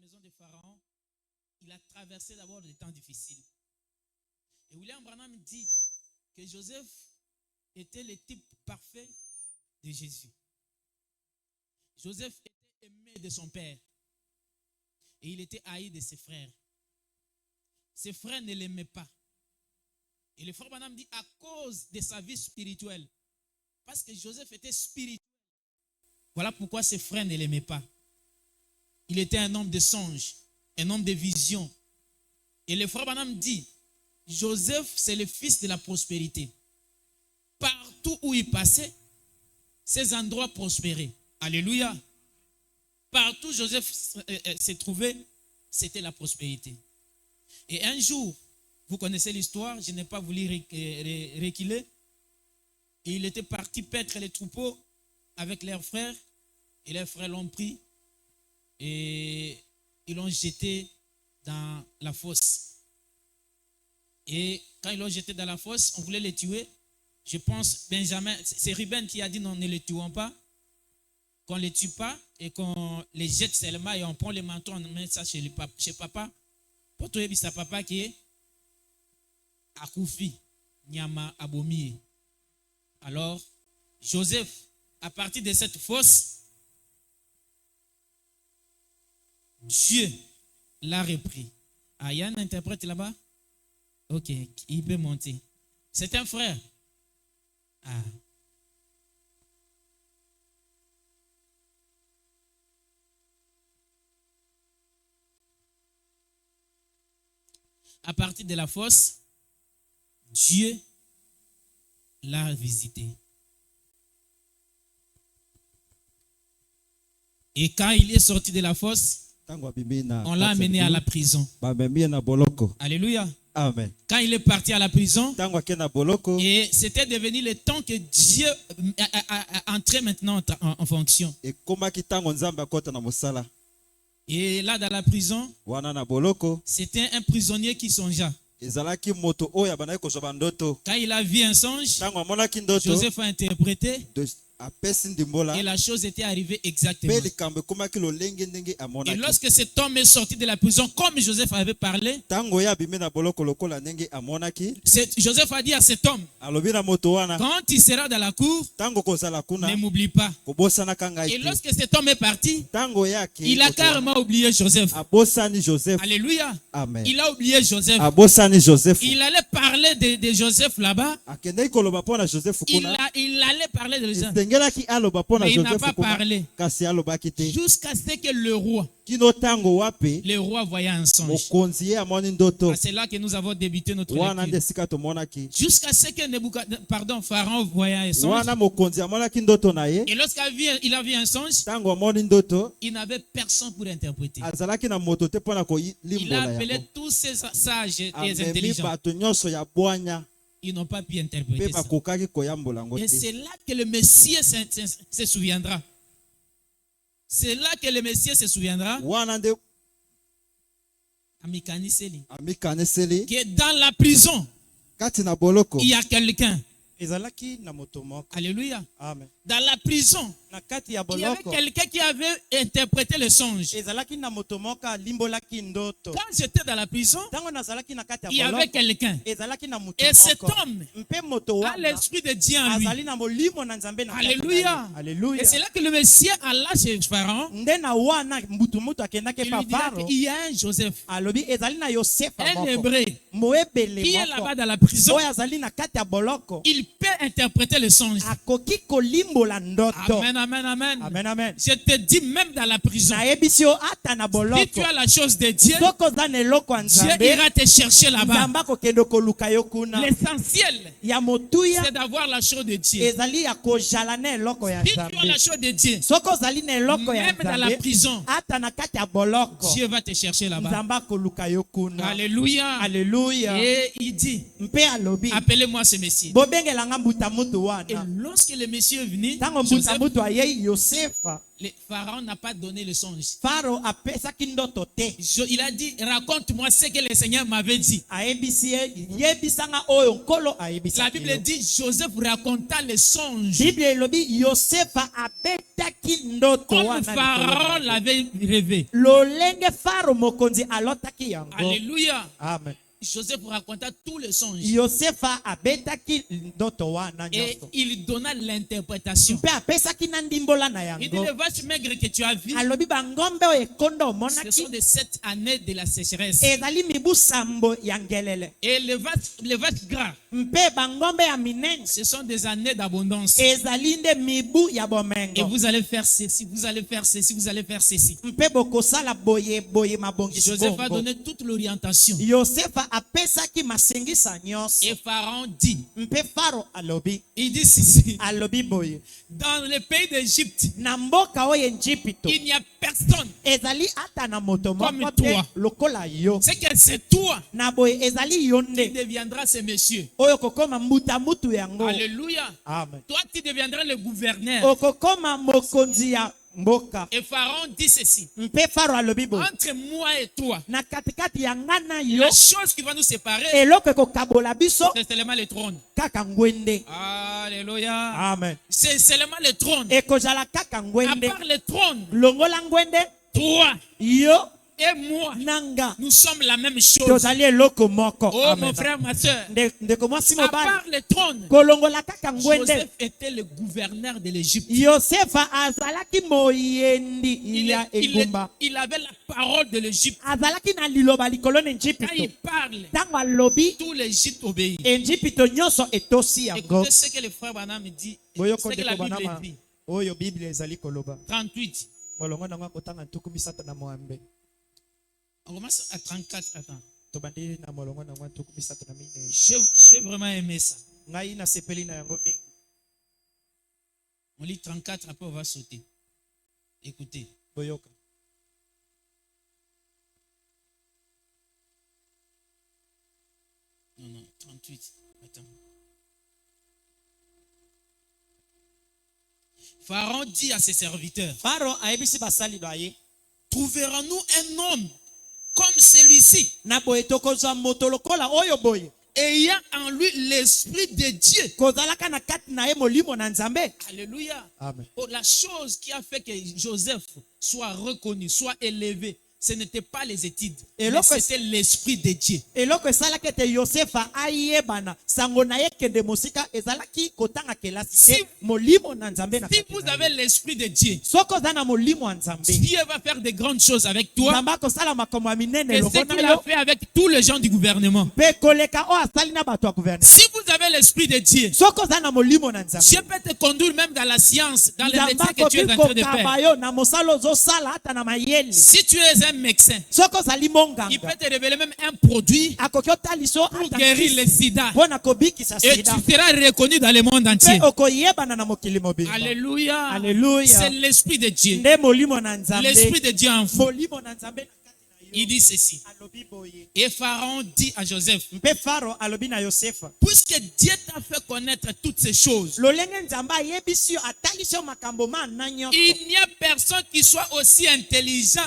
maison de Pharaon, il a traversé d'abord des temps difficiles. Et William Branham dit que Joseph était le type parfait de Jésus. Joseph était aimé de son père et il était haï de ses frères. Ses frères ne l'aimaient pas. Et le frère Branham dit à cause de sa vie spirituelle, parce que Joseph était spirituel. Voilà pourquoi ses frères ne l'aimaient pas. Il était un homme de songe, un homme de vision. Et le frère Branham dit, Joseph c'est le fils de la prospérité. Partout où il passait, ces endroits prospéraient. Alléluia. Partout où Joseph se trouvait, c'était la prospérité. Et un jour, vous connaissez l'histoire, je n'ai pas voulu reculer. Et il était parti paître les troupeaux avec leurs frères. Et leurs frères l'ont pris et ils l'ont jeté dans la fosse. Et quand ils l'ont jeté dans la fosse, on voulait les tuer. Je pense, Benjamin, c'est Ruben qui a dit non, ne les tuons pas. Qu'on ne les tue pas et qu'on les jette seulement et on prend les manteaux, on met ça chez papa. Pour toi, c'est papa qui est Akoufi, Nyama Abomiye. Alors, Joseph, à partir de cette fosse, Dieu l'a repris. Ah, il y a un interprète là-bas? Ok, il peut monter. C'est un frère. Ah. À partir de la fosse, Dieu l'a visité. Et quand il est sorti de la fosse, on l'a amené à la prison. Alléluia. Amen. Quand il est parti à la prison, et c'était devenu le temps que Dieu entrait maintenant en fonction. Et là dans la prison, c'était un prisonnier qui songea. Quand il a vu un songe, Joseph a interprété. Et la chose était arrivée exactement. Et lorsque cet homme est sorti de la prison, comme Joseph avait parlé, Joseph a dit à cet homme, quand il sera dans la cour, ne m'oublie pas. Et lorsque cet homme est parti, il a carrément oublié Joseph. Alléluia. Amen. Il a oublié Joseph. Il allait parler de Joseph là-bas. Il allait parler de Joseph. Mais il n'a pas parlé jusqu'à ce que le roi voyait un songe. C'est là que nous avons débuté notre lecture. Jusqu'à ce que Pharaon voyait un songe. Et lorsqu'il a vu un songe, il n'avait personne pour interpréter. Il a appelé tous ces sages et intelligents. Ils n'ont pas pu interpréter ça. Et c'est là que le Messie se souviendra. C'est là que le Messie se souviendra. Que dans la prison, il y a quelqu'un. Alléluia. Amen. Dans la prison, il y avait quelqu'un qui avait interprété le songe. Quand j'étais dans la prison, il y avait quelqu'un. Et cet homme a l'esprit de Dieu en lui. Alléluia. Et c'est là que le Messie alla chez Pharaon. Il lui dira qu'il y a un Joseph, un Hébreu, qui est là-bas dans la prison. Il peut interpréter le songe. Amen, amen, amen. Amen, amen. Je te dis, même dans la prison, si tu as la chose de Dieu, Dieu ira te chercher là-bas. L'essentiel, c'est d'avoir la chose de Dieu. Si tu as la chose de Dieu, même dans la prison, Dieu va te chercher là-bas. Alléluia. Alléluia. Et il dit, appelez-moi ce Messie. Et lorsque le Messie est venu, Joseph kolwa ye Yosefa. Le pharaon n'a pas donné le songe. Pharaon apesaki ndoto te. Il a dit, raconte-moi ce que le Seigneur m'avait dit. Ayebisi ye yebisanga oyo nkolo ayebisa. La Bible dit, Joseph raconta le songe. Bible elobi Yosefa abetaki ndoto Comme wana. pharaon l'avait rêvé. Lolenge Pharaon mokonzi alotaki yango. Alléluia. Amen. Joseph raconta tout le songe. Yosefa abetaki ndoto wana Et nyonso. il donna l'interprétation. Mpe apesaki na ndimbola na Il dit, yango. les vaches maigres que tu as vues, Alobi bangombe oyo ekondo ce omonaki sont des 7 années de la sécheresse. ezali mibu sambo ya ngelele. Et les vaches gras, Mpe bangombe ya minene ce sont des années d'abondance. ezali nde mibu ya Et bomengo. vous allez faire ceci, vous allez faire ceci, vous allez faire ceci. Mpe bokosala boye boye mabongisi Joseph a bongo. donné toute l'orientation. Yosefa apesaki masengisa nyonso. Et Pharaon dit, Mpe Pharaon alobi il dit ceci, alobi boye dans le pays d'Égypte, na mboka oyo Ejipito il n'y a personne. ezali ata na moto Comme moko te toi. lokola yo. C'est que c'est toi Na boye ezali yo qui nde deviendras ce monsieur. oyo kokoma mbuta mutu yango. Alléluia. Amen. Toi, tu deviendras le gouverneur. Okokoma mokonzi ya mboka. Et Pharaon dit ceci, Mpe Pharaon alobi boye entre moi et toi, na katikati ya nga na yo la chose qui va nous séparer, eloko ekokabola biso c'est seulement le trône. kaka ngwende. Alléluia. Amen. C'est seulement le trône. Ekozala kaka À ngwende. part le trône, Longola ngwende toi yo et moi, nanga nous sommes la même chose. tozali eloko moko. Oh Amen. mon frère, ma soeur, Ndeko mwasi à mobali part le trône, kolongola kaka ngwende. Joseph était le gouverneur de l'Égypte. Yosefa azalaki moyendi ya engumba. Il avait la parole de l'Égypte. Azalaki na liloba likolo na Quand Ejipito. il parle, Ntango alobi tout l'Égypte obéit. Ejipito nyonso etosi yango. Écoutez ce que le frère Branham dit. Boyoko Ce que la ndeko Bible banama dit. oyo Bible ezali koloba. 38. Molongo nango kotanga ntuku misato na mwambe. On commence à 34. Attends. Tobandeli na molongo nango ntuku misato na mine. J'ai vraiment aimé ça. Ngai na sepeli na yango mingi. On lit 34, après on va sauter. Écoutez. Boyoka. Non, 38. Attends. Pharaon dit à ses serviteurs, Pharaon ayebisi basali baye. trouverons-nous un homme comme celui-ci, Na boye tokozwa moto lokola oyo boye. ayant en lui l'esprit de Dieu? Kozalaka na kati na ye molimo na Nzambe. Alléluia. Amen. Oh, la chose qui a fait que Joseph soit reconnu, soit élevé, ce n'était pas les études, Et mais c'était l'esprit de Dieu. eloko esalaki ete Yosefa ayebana sango na ye kende mosika ezalaki kotanga kelasi Si- te molimo na Nzambe na Si kati vous na ye. avez l'esprit de Dieu, Soki oza na molimo ya Nzambe Dieu va faire de grandes choses avec toi. Nzambe akosala makambo ya minene Et ce elongo qu'il na a yo fait avec tous les gens du gouvernement. mpe koleka oyo asali na bato ya guverne. Si vous avez l'esprit de Dieu, Soki oza na molimo na Nzambe Dieu peut te conduire même dans la science, dans le Nzambe métier que tu es en train de kokaba faire. yo na mosala ozosala ata na mayele. Si tu es un médecin, Soki ozali il peut monganga te révéler même un produit akoki otaliso pour guérir le sida. mpo na kobikisa Et tu sida seras reconnu dans le monde entier. mpe okoyebana na mokili mobimba. Alléluia. Alléluia. C'est l'esprit de Dieu. Nde molimo na Nzambe L'esprit de Dieu en vous. molimo na Nzambe na kati na yo. Il dit ceci. Alobi boye. Et Pharaon dit à Joseph, Mpe Pharaon alobi na Yosefa puisque Dieu t'a fait connaître toutes ces choses, lolenge Nzambe ayebisi yo atalisi yo makambo mana nyonso. il n'y a personne qui soit aussi intelligent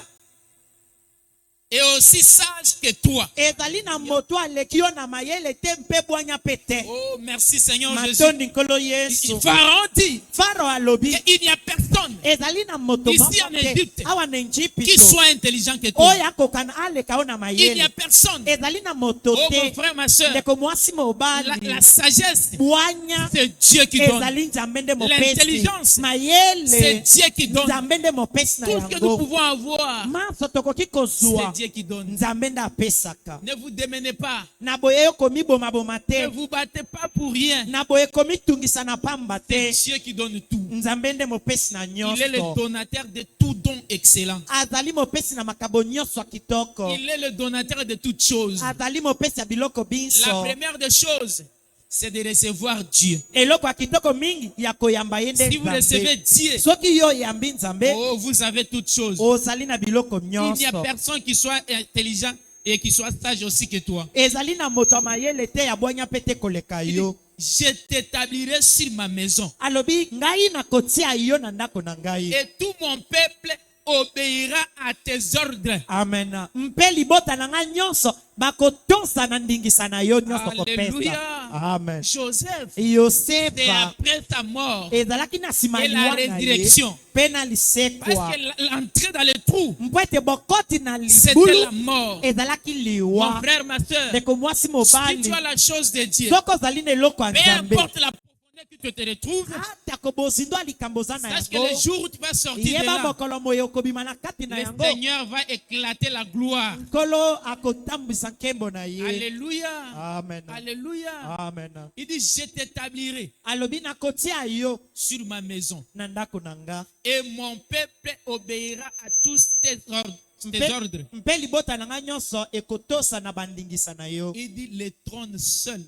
et aussi sage que toi. ezali na moto aleki yo na mayele te mpe bwanya mpe te. Oh, merci Seigneur Jésus. Matondi nkolo Yesu. Pharaon dit Pharaon alobi qu'il n'y a personne ezali na moto Ici moko en te Égypte, awa na qui Ejipito soit intelligent que toi. oyo akokana aleka yo na Il n'y a mayele. personne. ezali na moto Oh, mon te frère, ma soeur, ndeko mwasi mobali la sagesse, bwanya c'est Dieu qui donne. ezali Nzambe nde mopesi. L'intelligence, c'est mayele Dieu qui donne. Nzambe nde mopesi na Tout ce que nous yango. pouvons avoir, maso tokoki c'est kozwa Dieu qui donne. Nzambe nde apesaka. Ne vous démenez pas. Na boye yo komibomaboma Ne te. vous battez pas pour rien. Na boye komitungisa na pamba C'est te. Dieu qui donne tout. Nzambe nde mopesi na Il est le nyonso. donateur de tout don excellent. Azali mopesi na makambo nyonso ya kitoko. Il est le donateur de toutes choses. Azali mopesi ya biloko La binso. première des choses, c'est de recevoir Dieu. Eloko ya kitoko mingi ya koyamba ye nde Si vous recevez Nzambe. Dieu, Soki yo oyambi Nzambe oh, vous avez toutes choses. ozali na biloko Il n'y a nyonso. personne qui soit intelligent et qui soit sage aussi que toi. Ezali na moto ya mayele te ya bwanya mpe te koleka yo. je t'établirai sur ma maison. alobi ngai nakotia yo na ndako na ngai. Et tout mon peuple obéira à tes ordres. Amen. Mpe libota na nga nyonso bakotonsa na ndingisa na yo nyonso kopesa. Alléluia. Amen. Joseph, c'est Yosefa après sa mort ezalaki na nsima et la liwa na ye résurrection. mpe na lisekwa Parce que l'entrée dans le trou, mpo ete bokoti na c'était libulu la mort. ezalaki Mon liwa. frère, ma soeur, ndeko mwasi si mobali tu as la chose de Dieu, soki ozali na eloko ya peu nzambe importe la profondeur que tu te retrouves, atako bozindo ya likambo oza na sache que yango le jour où tu vas sortir de yeba là, mokolo moye okobima na kati na le yango Seigneur va éclater la gloire. nkolo akotambwisa nkembo na ye. Alléluia. Amen. Alléluia. Amen. Il dit, je t'établirai alobi nakotia yo sur ma maison na ndako na nga et mon peuple obéira à tous tes ordres. mpe libota na nga nyonso ekotosa na bandingisa na yo. Il dit, le trône seul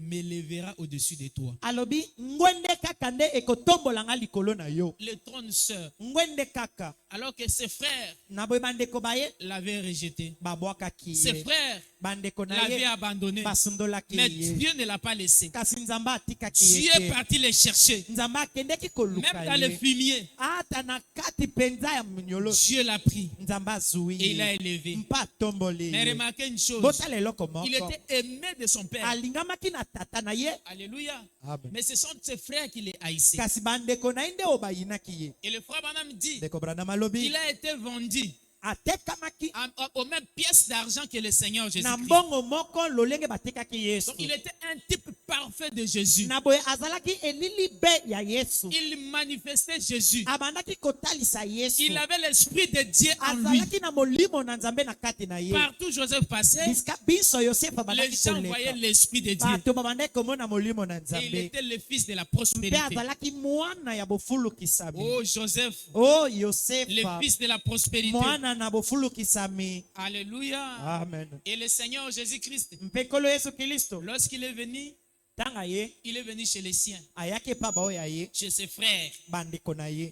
m'élèvera au-dessus de toi. alobi ngwende kaka nde ekotombola nga likolo na yo. Le trône seul. ngwende kaka. Alors que ses frères na boye bandeko baye l'avaient rejeté. babwakaki Ses ye. frères bandeko na l'avaient ye abandonné. basundolaki Mais ye. Dieu ne l'a pas laissé. kasi nzambe atikaki Dieu ye est te. parti les chercher. nzambe akendeki Même koluka dans le ye fumier, ata na kati mpenza ya minyolo Dieu l'a pris nzambe azwi et il l'a ye élevé. mpe atomboli Mais ye. remarquez une chose, botala eloko il moko était aimé de son père. alingamaki na tata na ye. Alléluia. Amen. Mais ce sont ses frères qui les haïssaient. kasi bandeko na ye nde oyo bayinaki ye. Et le frère Branham dit, ndeko branham alobi il a été vendu atekamaki aux mêmes pièces d'argent que le Seigneur na Jésus-Christ. mbongo moko lolenge batekaki yesu. Donc il était un type parfait de Jésus. na boye azalaki elili be ya yesu. Il manifestait Jésus. abandaki kotalisa yesu. Il avait l'esprit de Dieu en lui. azalaki na molimo na nzambe na kati na ye. Partout Joseph passait, bisika biso yosefa les bandaki gens voyaient koleka l'esprit de Dieu. bato babandaki komona molimo na Et il nzambe était le fils de la mpe prospérité. azalaki mwana ya bofulukisami. Oh Joseph, o le yosefa fils de la prospérité. mwana na bofulukisami. Alléluia. amen. Et le Seigneur Jésus-Christ, mpe nkolo yesu kristo lorsqu'il est venu, ntanga ye il est venu chez les siens, ayaki epa baoyo ya ye chez ses frères, bandeko na ye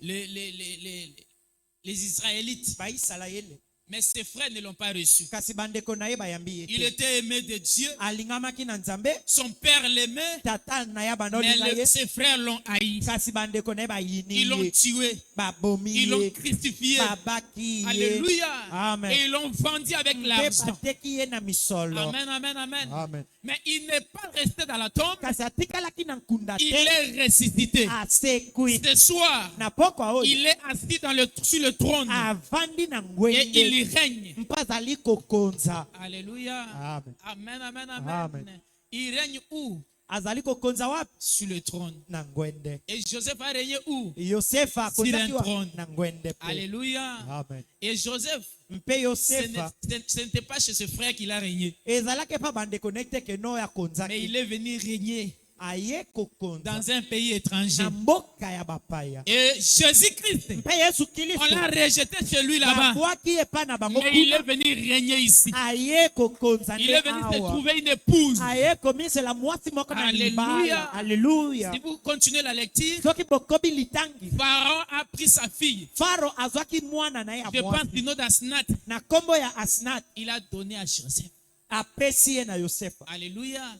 les Israélites. baisalaele. Mais ses frères ne l'ont pas reçu. kasi bandeko na ye bayambi ye Il te. était aimé de Dieu. alingamaki na nzambe Son père l'aimait, tata na ye banda mais olinga ye ses frères l'ont haï. kasi bandeko na ye bayini Ils l'ont ye tué, babomi ils l'ont ye crucifié. babaki ye Alléluia. Amen. Et ils l'ont vendu avec mpe l'argent. bateki ye na misolo. Amen, amen, amen. Amen. Mais il n'est pas resté dans la tombe, kasi atikalaki na nkunda il te est ressuscité. asekwi Ce soir, na pokwa oyo il est assis sur le trône avandi na et ngwende il règne. mpe azali kokonza. Alléluia. Amen. Amen, amen, amen. Amen. Il règne où? azali kokonza wapi? Sur le trône. na ngwende. Et Joseph a régné où? yosefa akonzaki Sur un trône. wapi? na ngwende pe. Alléluia. Amen. Et Joseph, mpe yosefa ce n'était pas chez ses frères qu'il a régné, ezalaki epa bandeko na ye te ke no oyo mais il akonzaki est venu régner aye kokonza dans un pays étranger. na mboka ya bapaya. Et Jésus-Christ, mpe yesu on kristo l'a rejeté chez lui là-bas, babwaki epa na bango mais il est kuna venu régner ici. aye kokonza Il nde est venu se awa trouver une épouse. aye komisela mwasi moko na Alléluia. libala. Alleluya. Si vous continuez la lecture, soki bokobi litangi Pharaon a pris sa fille. faro azwaki mwana na ye ya Je pense mwasi du nom d'Asnat. na nkombo ya asnat Il a donné à Joseph. apesi ye na yosefa. Alléluia.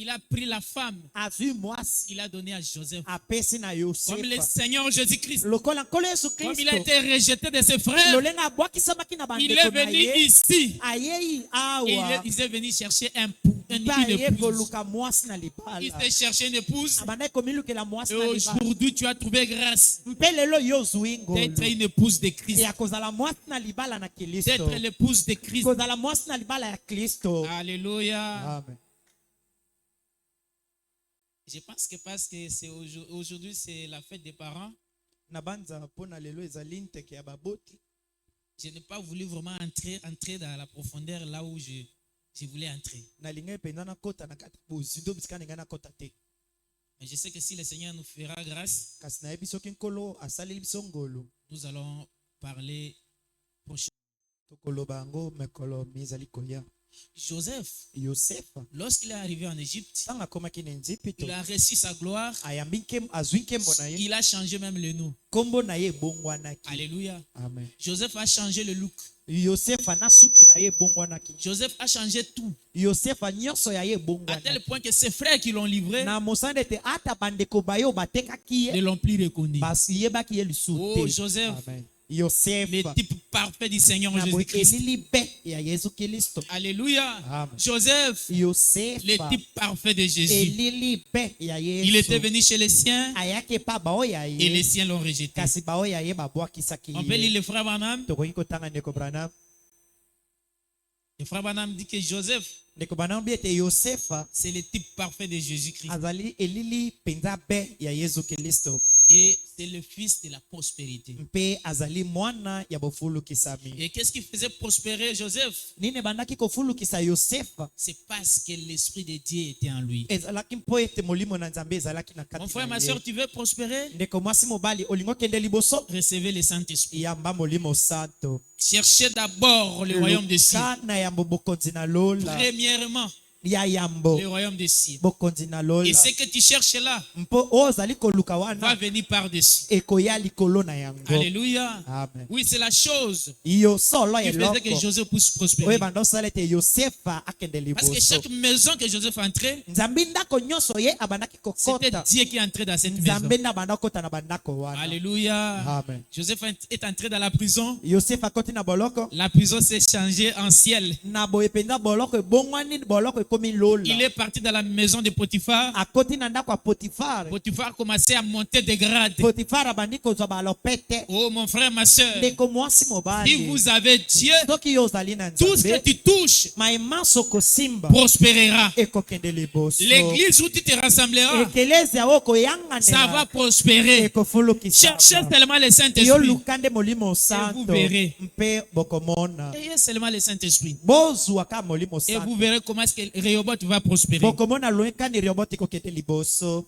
Il a pris la femme. azwi mwasi Il a donné à Joseph. apesi na Comme le yosefa Seigneur Jésus-Christ. lokola nkolo yesu Comme il a kristo été rejeté de ses frères, lolenga abwakisamaki na il est bandeko na venu ye ici. ayei Et awa il est venu chercher une mpe aye épouse. koluka mwasi na Il libala s'est cherché une épouse. abandaki komilukela mwasi Et na libala aujourd'hui, tu as trouvé grâce mpe lelo yo ozwi d'être ngolu une épouse de Christ. ya kozala mwasi na libala na kristo D'être l'épouse de Christ. kozala mwasi na libala ya kristo. Alléluia. Amen. Je pense que parce que c'est aujourd'hui, c'est la fête des parents, na banza mpona lelo ezali nteke ya baboti. je n'ai pas voulu vraiment entrer dans la profondeur là où je voulais entrer. nalingai mpenza nakota na kati bozindo bisika ningai nakota te. Mais je sais que si le Seigneur nous fera grâce, kasi nayebi soki nkolo asaleli biso ngolu nous allons parler prochainement. tokoloba yango mekolo mizali koya. Joseph, yosefa lorsqu'il est arrivé en Égypte, ntango akomaki na Ejipito il a reçu sa gloire. azwi nkembo na ye Il a changé même le nom. nkombo na ye ebongwanaki. Alléluia. Amen. Joseph a changé le look. yosefa na suki na ye ebongwanaki. Joseph a changé tout. Yosefa nyonso ya ye À tel ebongwanaki. point que ses frères qui l'ont livré Na mosanda ete ata bandeko bayo batekaki ne ye l'ont plus reconnu. basiyebaki ye lisusu Oh, te. Joseph, Amen. le Yosefa type parfait du Seigneur na boye Jésus-Christ. elili be ya Yesu Kristo. Alléluia. Amen. Joseph, le Yosefa type parfait de Jésus. elili be ya Il était Yesu venu chez les siens ayaki pa baoya et les ye siens l'ont rejeté. kasi baoya ye babwakisaki On peut lire ye. le frère Branham. Tokoki kotanga ndeko Branham. Le frère Branham dit que Joseph, Ndeko Branham bi ete Yosefa c'est le type parfait de Jésus-Christ. azali elili penza be ya Yesu Kristo Et c'est le fils de la prospérité. mpe azali mwana ya bofulukisami. Et qu'est-ce qui faisait prospérer Joseph? Nini bandaki kofulukisa Yosefa C'est parce que l'Esprit de Dieu était en lui. ezalaki mpo ete molimo na Nzambe ezalaki na Mon kati frère, na ma ye. soeur, tu veux prospérer? Ndeko mwasi mobali olingo kende liboso Recevez le Saint-Esprit. yamba molimo santo. Cherchez d'abord le royaume des cieux. Luka na yambo bokonzi na lola Premièrement, ya yambo le royaume des cieux. bokonzi na Et lola ce que tu cherches là mpo oyo ozali koluka va wana venir par-dessus. ekoya likolo na yango. Alléluia. Amen. Oui, c'est la chose Iyo solo qui faisait que eloko Joseph puisse oyo prospérer. banda osala ete Yosefa akende Parce que liboso. chaque maison que Joseph entrait, Nzambe ndako nyonso ye abandaki c'était kokota. Dieu qui entrait dans cette maison. Nzambe nda banda kota na bandako wana. Alléluia. Amen. Joseph est entré dans la prison. Yosefa akoti na boloko La prison s'est changée en ciel. na boye penza boloko ebongwani boloko ekomi lola. Il est parti dans la maison de Potiphar. Akoti na ndako ya Potifar. Potiphar commençait à monter des grades. Potifar abandi kozwa balopete. Oh mon frère, ma soeur, Ndeko mwasi si mobali. vous avez Dieu, Soki yo ozali na tout ce que Nzambe tu touches maimanso kosimba prospérera. ekokende liboso. L'église où tu te rassembleras, Ekelezia oyo koyanganela ça va prospérer. ekofulukisa. Cherchez seulement le Yo Saint-Esprit. lukande molimo vous santo verrez. mpe bokomona. Ayez seulement le Saint-Esprit. Bozwa ka molimo Et vous santo. verrez comment est-ce que Rehoboth va prospérer. Bokomona loekani rioboti kokende liboso.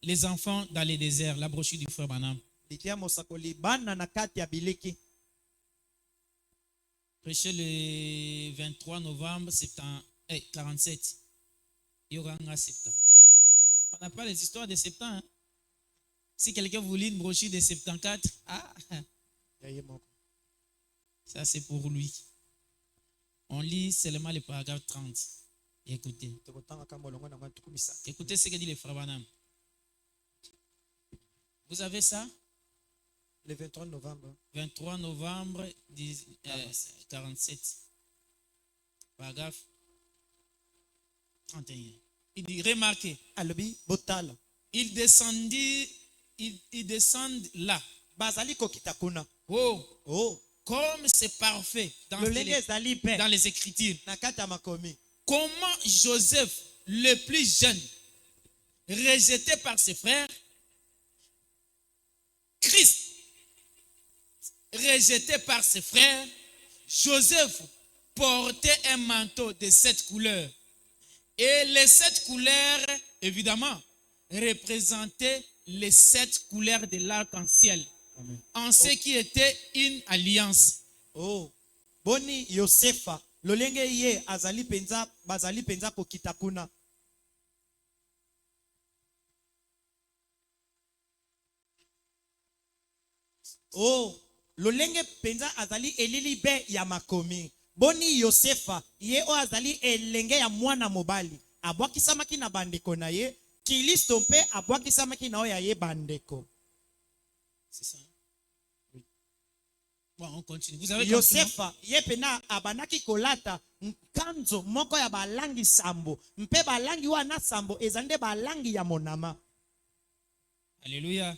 Les enfants dans les déserts, la brochure du frère Branham. Litia mosakoli bana na kati ya biliki. Prêché le 23 novembre 47. Yoranga septembre. On n'a pas les histoires de septembre. Hein? Si quelqu'un vous lit une brochure de 74, Yaye moko. ça c'est pour lui. On lit seulement le paragraphe 30. Écoutez. Tokotanga ka molongo na ngwa tukumisa. Écoutez ce que dit le frère Branham. Vous avez ça? Le 23 novembre. 23 novembre 47. Paragraphe 31. Il dit, remarquez, Alobi botala. il descend là. Bazali kokita kuna. Oh, Oh. comme c'est parfait dans Lolenge ezali pe dans les Écritures. na kati ya makomi. Comment Joseph, le plus jeune, rejeté par ses frères, Christ, rejeté par ses frères, Joseph portait un manteau de 7 couleurs. Et les 7 couleurs, évidemment, représentaient les 7 couleurs de l'arc-en-ciel. En ce qui était une alliance. Oh. Boni Yosefa. Lolenge ye azali penza bazali penza kokita kuna. Oh. Lolenge penza azali elili be ya makomi. Boni Yosefa ye o azali elenge ya mwana mobali. Abwakisamaki na bandeko na ye. Kilisto mpe abwakisamaki na oya ye bandeko. C'est ça. Oui. Bon, on continue. Vous avez compris, Yosefa ye pena abanaki kolata nkanzo moko ya balangi sambo mpe balangi wana sambo ezande balangi ya monama. Alléluia.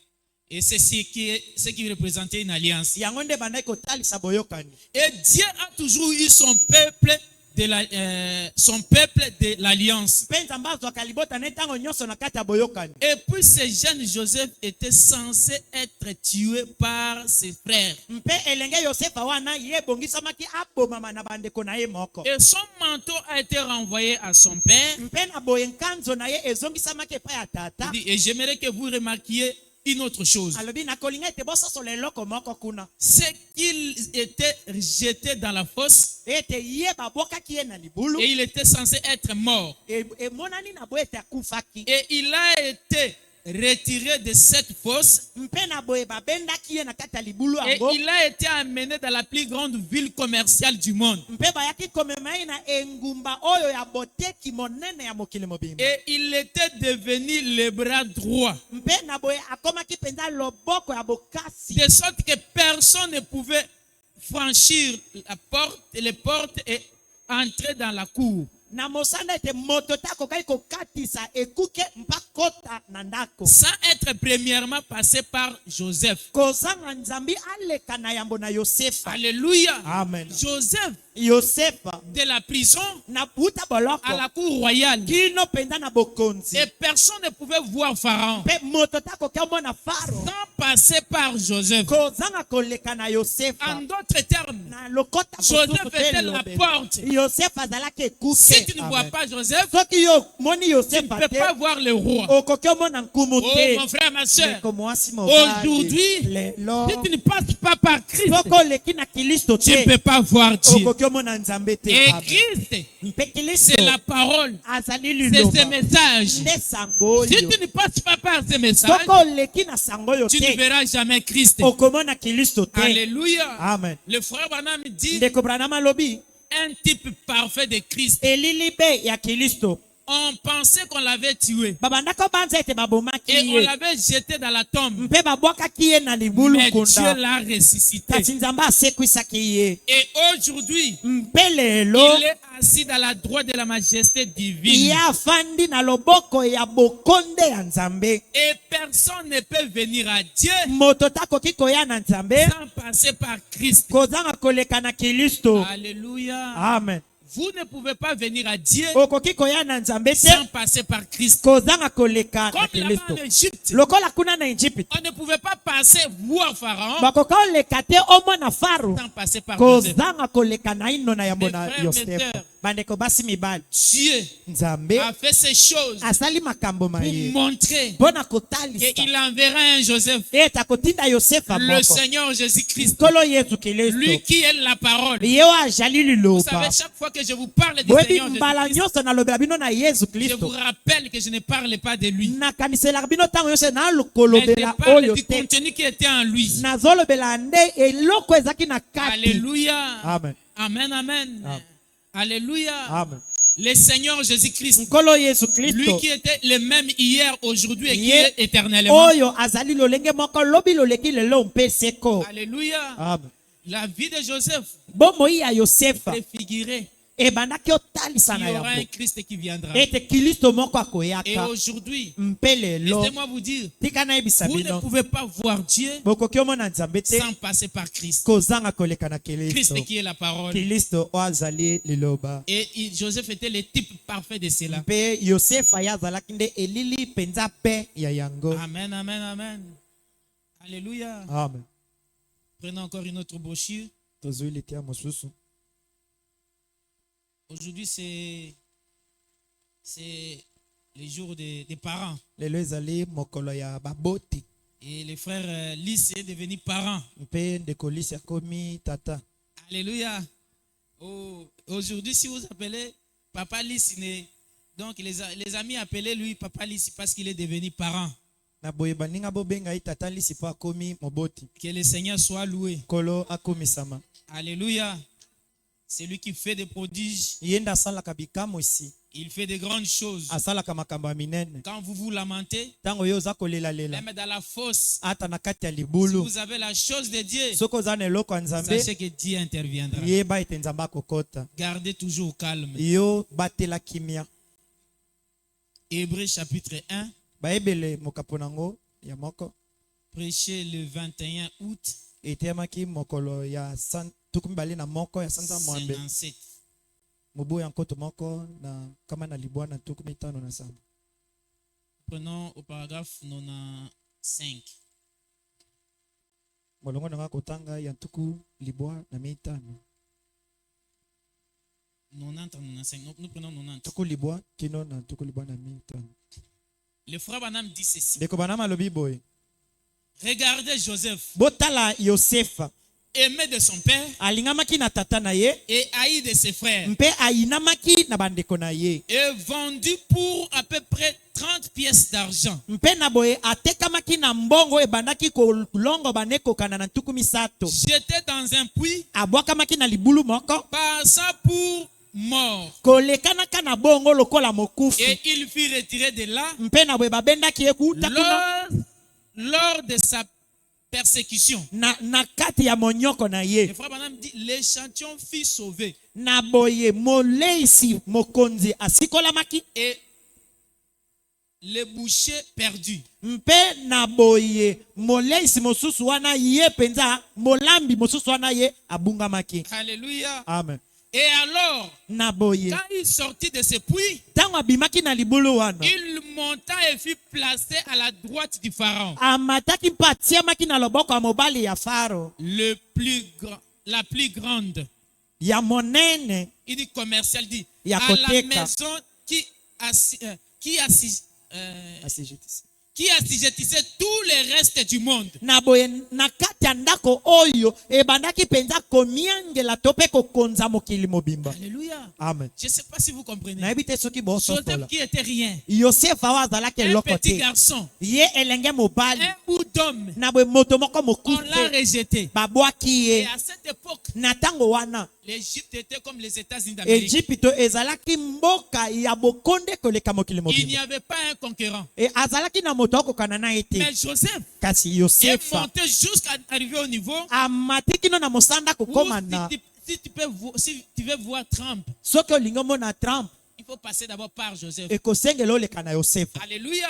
Et c'est ce qui représentait une alliance. Yango nde bandaki kotalisa boyokani. Et Dieu a toujours eu son peuple de l'alliance. Mpe nzambe azwaka libota na ntango nyonso na kati ya boyokani. Et puis ce jeune Joseph était censé être tué par ses frères. Mpe elenge Yosefa wana ye bongisamaki abomama na bandeko na ye moko. Et son manteau a été renvoyé à son père. Mpe na boye nkanzo na ye ezongisamaki epai ya tata. Il dit, et j'aimerais que vous remarquiez une autre chose. Alobi na kolinga ete bososo leloko moko kuna. C'est qu'il était jeté dans la fosse Ete ye babokaki ye na libulu. et il était censé être mort. E monani na boye ete akufaki. Et il a été retiré de cette fosse mpe na boye babendaki ye na kati ya libulu et yango il a été amené dans la plus grande ville commerciale du monde. mpe bayaki komema ye na engumba oyo ya boteki monene ya mokili mobimba Et il était devenu le bras droit. mpe na boye akomaki mpenza loboko ya bokasi De sorte que personne ne pouvait franchir les portes et entrer dans la cour. na mosanda ete moto te akokaki kokatisa ekuke mpa kota na ndako Sans être premièrement passé par Joseph. kozanga nzambi aleka na yambo na yosefa Alléluia. amen Joseph yosefa de la prison na buta boloko à la cour royale. kino mpenza na bokonzi Et personne ne pouvait voir Pharaon mpe moto te akoki omona faro sans passer par Joseph. kozanga koleka na En yosefa d'autres termes, na lokota Joseph mosusu te était la lobe. porte. yosefa azalaki Si ekuke tu ne vois Amen. pas Joseph, soki yo moni tu ne yosefa peux te pas voir le roi. okoki omona nkumu Oh, te mon frère, ma soeur, ndeko mwasi mobali aujourd'hui, lelo si tu ne passes pas par Christ, soki oleki na kilisto tu ne te peux pas voir Dieu. okoki omona nzambe te Et Amen. Christ, mpe kilisto c'est la parole, azali c'est liloba ce message. nde sango Si oyo tu ne passes pas par ce message, soki oleki na sango oyo tu ne te verras jamais Christ. okomona kilisto te Alléluia. amen Le frère Branham dit ndeko branham alobi un type parfait de Christ. elili be ya kilisto On pensait qu'on l'avait tué babandaka banza ete babomaki et on ye l'avait jeté dans la tombe. mpe babwakaki ye na libulu Mais Dieu kunda l'a ressuscité. kasi nzambe asekwisaki ye Et aujourd'hui, mpe lelo il est assis dans la droite de la majesté ye divine. afandi na loboko ya bokonde ya nzambe Et personne ne peut venir à Dieu moto takoki koya na nzambe sans passer par Christ. kozanga koleka na kilisto Alléluia. amen Vous ne pouvez pas venir à Dieu okoki koya na nzambe te sans passer par Christ. kozanga koleka na Comme là-bas kilisto en Égypte, lokola kuna na Egypte on ne pouvait pas passer voir Pharaon bakoka oleka te omona faro sans passer par Joseph. kozanga koleka na ino na yambo na Mes frères, mes yosefa sœurs, bandeko basi mibali Dieu nzambe a fait ces choses asali makambo pour maye montrer mpona kotalisa qu'il enverra un Joseph, ete akotinda yosefa le moko Seigneur Jésus-Christ, nkolo yesu lui kilisto qui est la parole. ye oyo azali Vous liloba savez, chaque fois que je vous parle du boyebi Seigneur mbala Jésus-Christ, nyonso nalobela bino na yesu je vous kristo rappelle que je ne parle pas de lui, nakaniselaka bino ntango nyonso mais je nakolobela parle oyo du te contenu qui était en lui. nazolobela nde eloko ezalaki na kati Alléluia. amen Amen, amen. Amen. Alléluia. amen Le Seigneur Jésus-Christ, nkolo yesu lui kristo qui était le même hier, aujourd'hui et qui Ye- est éternellement. oyo azali lolenge moko lobi loleki lelo mpe seko Alléluia. amen La vie de Joseph bomoi ya yosefa préfigurée. ebandaki otalisa Il na y aura un yango Christ qui viendra. ete kilisto moko Et akoyaka aujourd'hui, mpe lelo laissez-moi vous dire, tika nayebisa vous ne bino pouvez pas voir Dieu bokoki omona nzambe te sans passer par Christ. kozanga koleka na kilisto Christ qui est la parole. kilisto oyo azali liloba Et Joseph était le type parfait de cela. mpe yosefa ye azalaki nde elili mpenza mpe ya yango Amen, amen, amen. Alléluia. amen Prenons encore une autre brochure. tozwi litia mosusu Aujourd'hui, c'est le jour des parents. lelo ezali mokolo ya baboti Et le frère Lys est devenu parent. mpe ndeko lisi akomi tata Alléluia. Oh, aujourd'hui, si vous appelez Papa Lys, donc les amis appelaient lui Papa Lys parce qu'il est devenu parent. na boye baninga bobenga ye tata lisi mpo akomi moboti Que le Seigneur soit loué. nkolo akomisama Alléluia. C'est lui qui fait des prodiges. ye nde asalaka bikamwisi Il fait de grandes choses. asalaka makambo ya minene Quand vous vous lamentez, ntango yo oza kolelalela même dans la fosse, ata na kati ya si libulu vous avez la chose de Dieu, soki oza na eloko ya nzambe sachez que Dieu interviendra. yeba ete nzambe akokota Gardez toujours calme. yo batela kimia Hébreux chapitre 1, bayebele mokapo nango ya moko prêché le 21 août eteyamaki mokolo ya 21 ya sanza mwambe 57. mobu ya nkoto moko na kama na libwana 57 Prenons au paragraphe 95. molongo nanga kotanga ya ntuku libwa na mitano 90, 95. Nous prenons 90. ntuku libwa kino na ntuku libwa na mitano Le frère Branham dit ceci. ndeko banama alobi boye Regardez Joseph, botala yosefa aimé de son père alingamaki na tata na ye et haï de ses frères, mpe ayinamaki na bandeko na ye et vendu pour à peu près 30 pièces d'argent. mpe na boye atekamaki na mbongo ebandaki kolongo banekokana na ntuku misato. Jeté dans un puits, Abwakamaki na libulu moko passant pour mort. kolekanaka na bongo lokola mokufi. Et il fut retiré de là Mpe na boye babendaki ye kuta kuna lors de sa persécution. na kati ya monyoko na Le ye. frère Branham dit, l'échantillon fut sauvé. Na boye moleisi mokonzi asikolamaki. Et le boucher perdu. Mpe na boye moleisi mosusu wana ye penza molambi mosusu wana ye abungamaki. Alléluia. Amen. Et alors, Na boye quand il sortit de ce puits, tango abimaki na libulu wana il monta et fut placé à la droite du pharaon. amataki mpe atiamaki na loboko ya mobali ya Faro La plus grande. ya monene Il dit commercial, dit Ya à la koteka. maison qui assujettissait tous les restes du monde. na boye na kati ya ndako oyo ebandaki penza komiangela to mpe kokonza mokili mobimba. Alléluia. Amen. Je ne sais pas si vous comprenez. nayebi te soki Joseph bosotola qui était rien. yosefa oyo azalaki Un eloko petit te garçon. ye elenge mobali Un bout d'homme. na boye moto moko On l'a mokufi rejeté. babwaki Et ye. à cette époque, Na ntango wana l'Égypte était comme les États-Unis d'Amérique. Ejipito ezalaki mboka ya bokonde koleka mokili Il n'y mobimba avait pas un concurrent. e azalaki na moto akokana na ye te. Mais Joseph Kasi est yosefa monté jusqu'à arriver au niveau amati kino na mosanda où kokoma na si tu veux voir Trump, soki olingi omona Trump il faut passer d'abord par Joseph. ekosengela oleka na yosefa. Alléluia.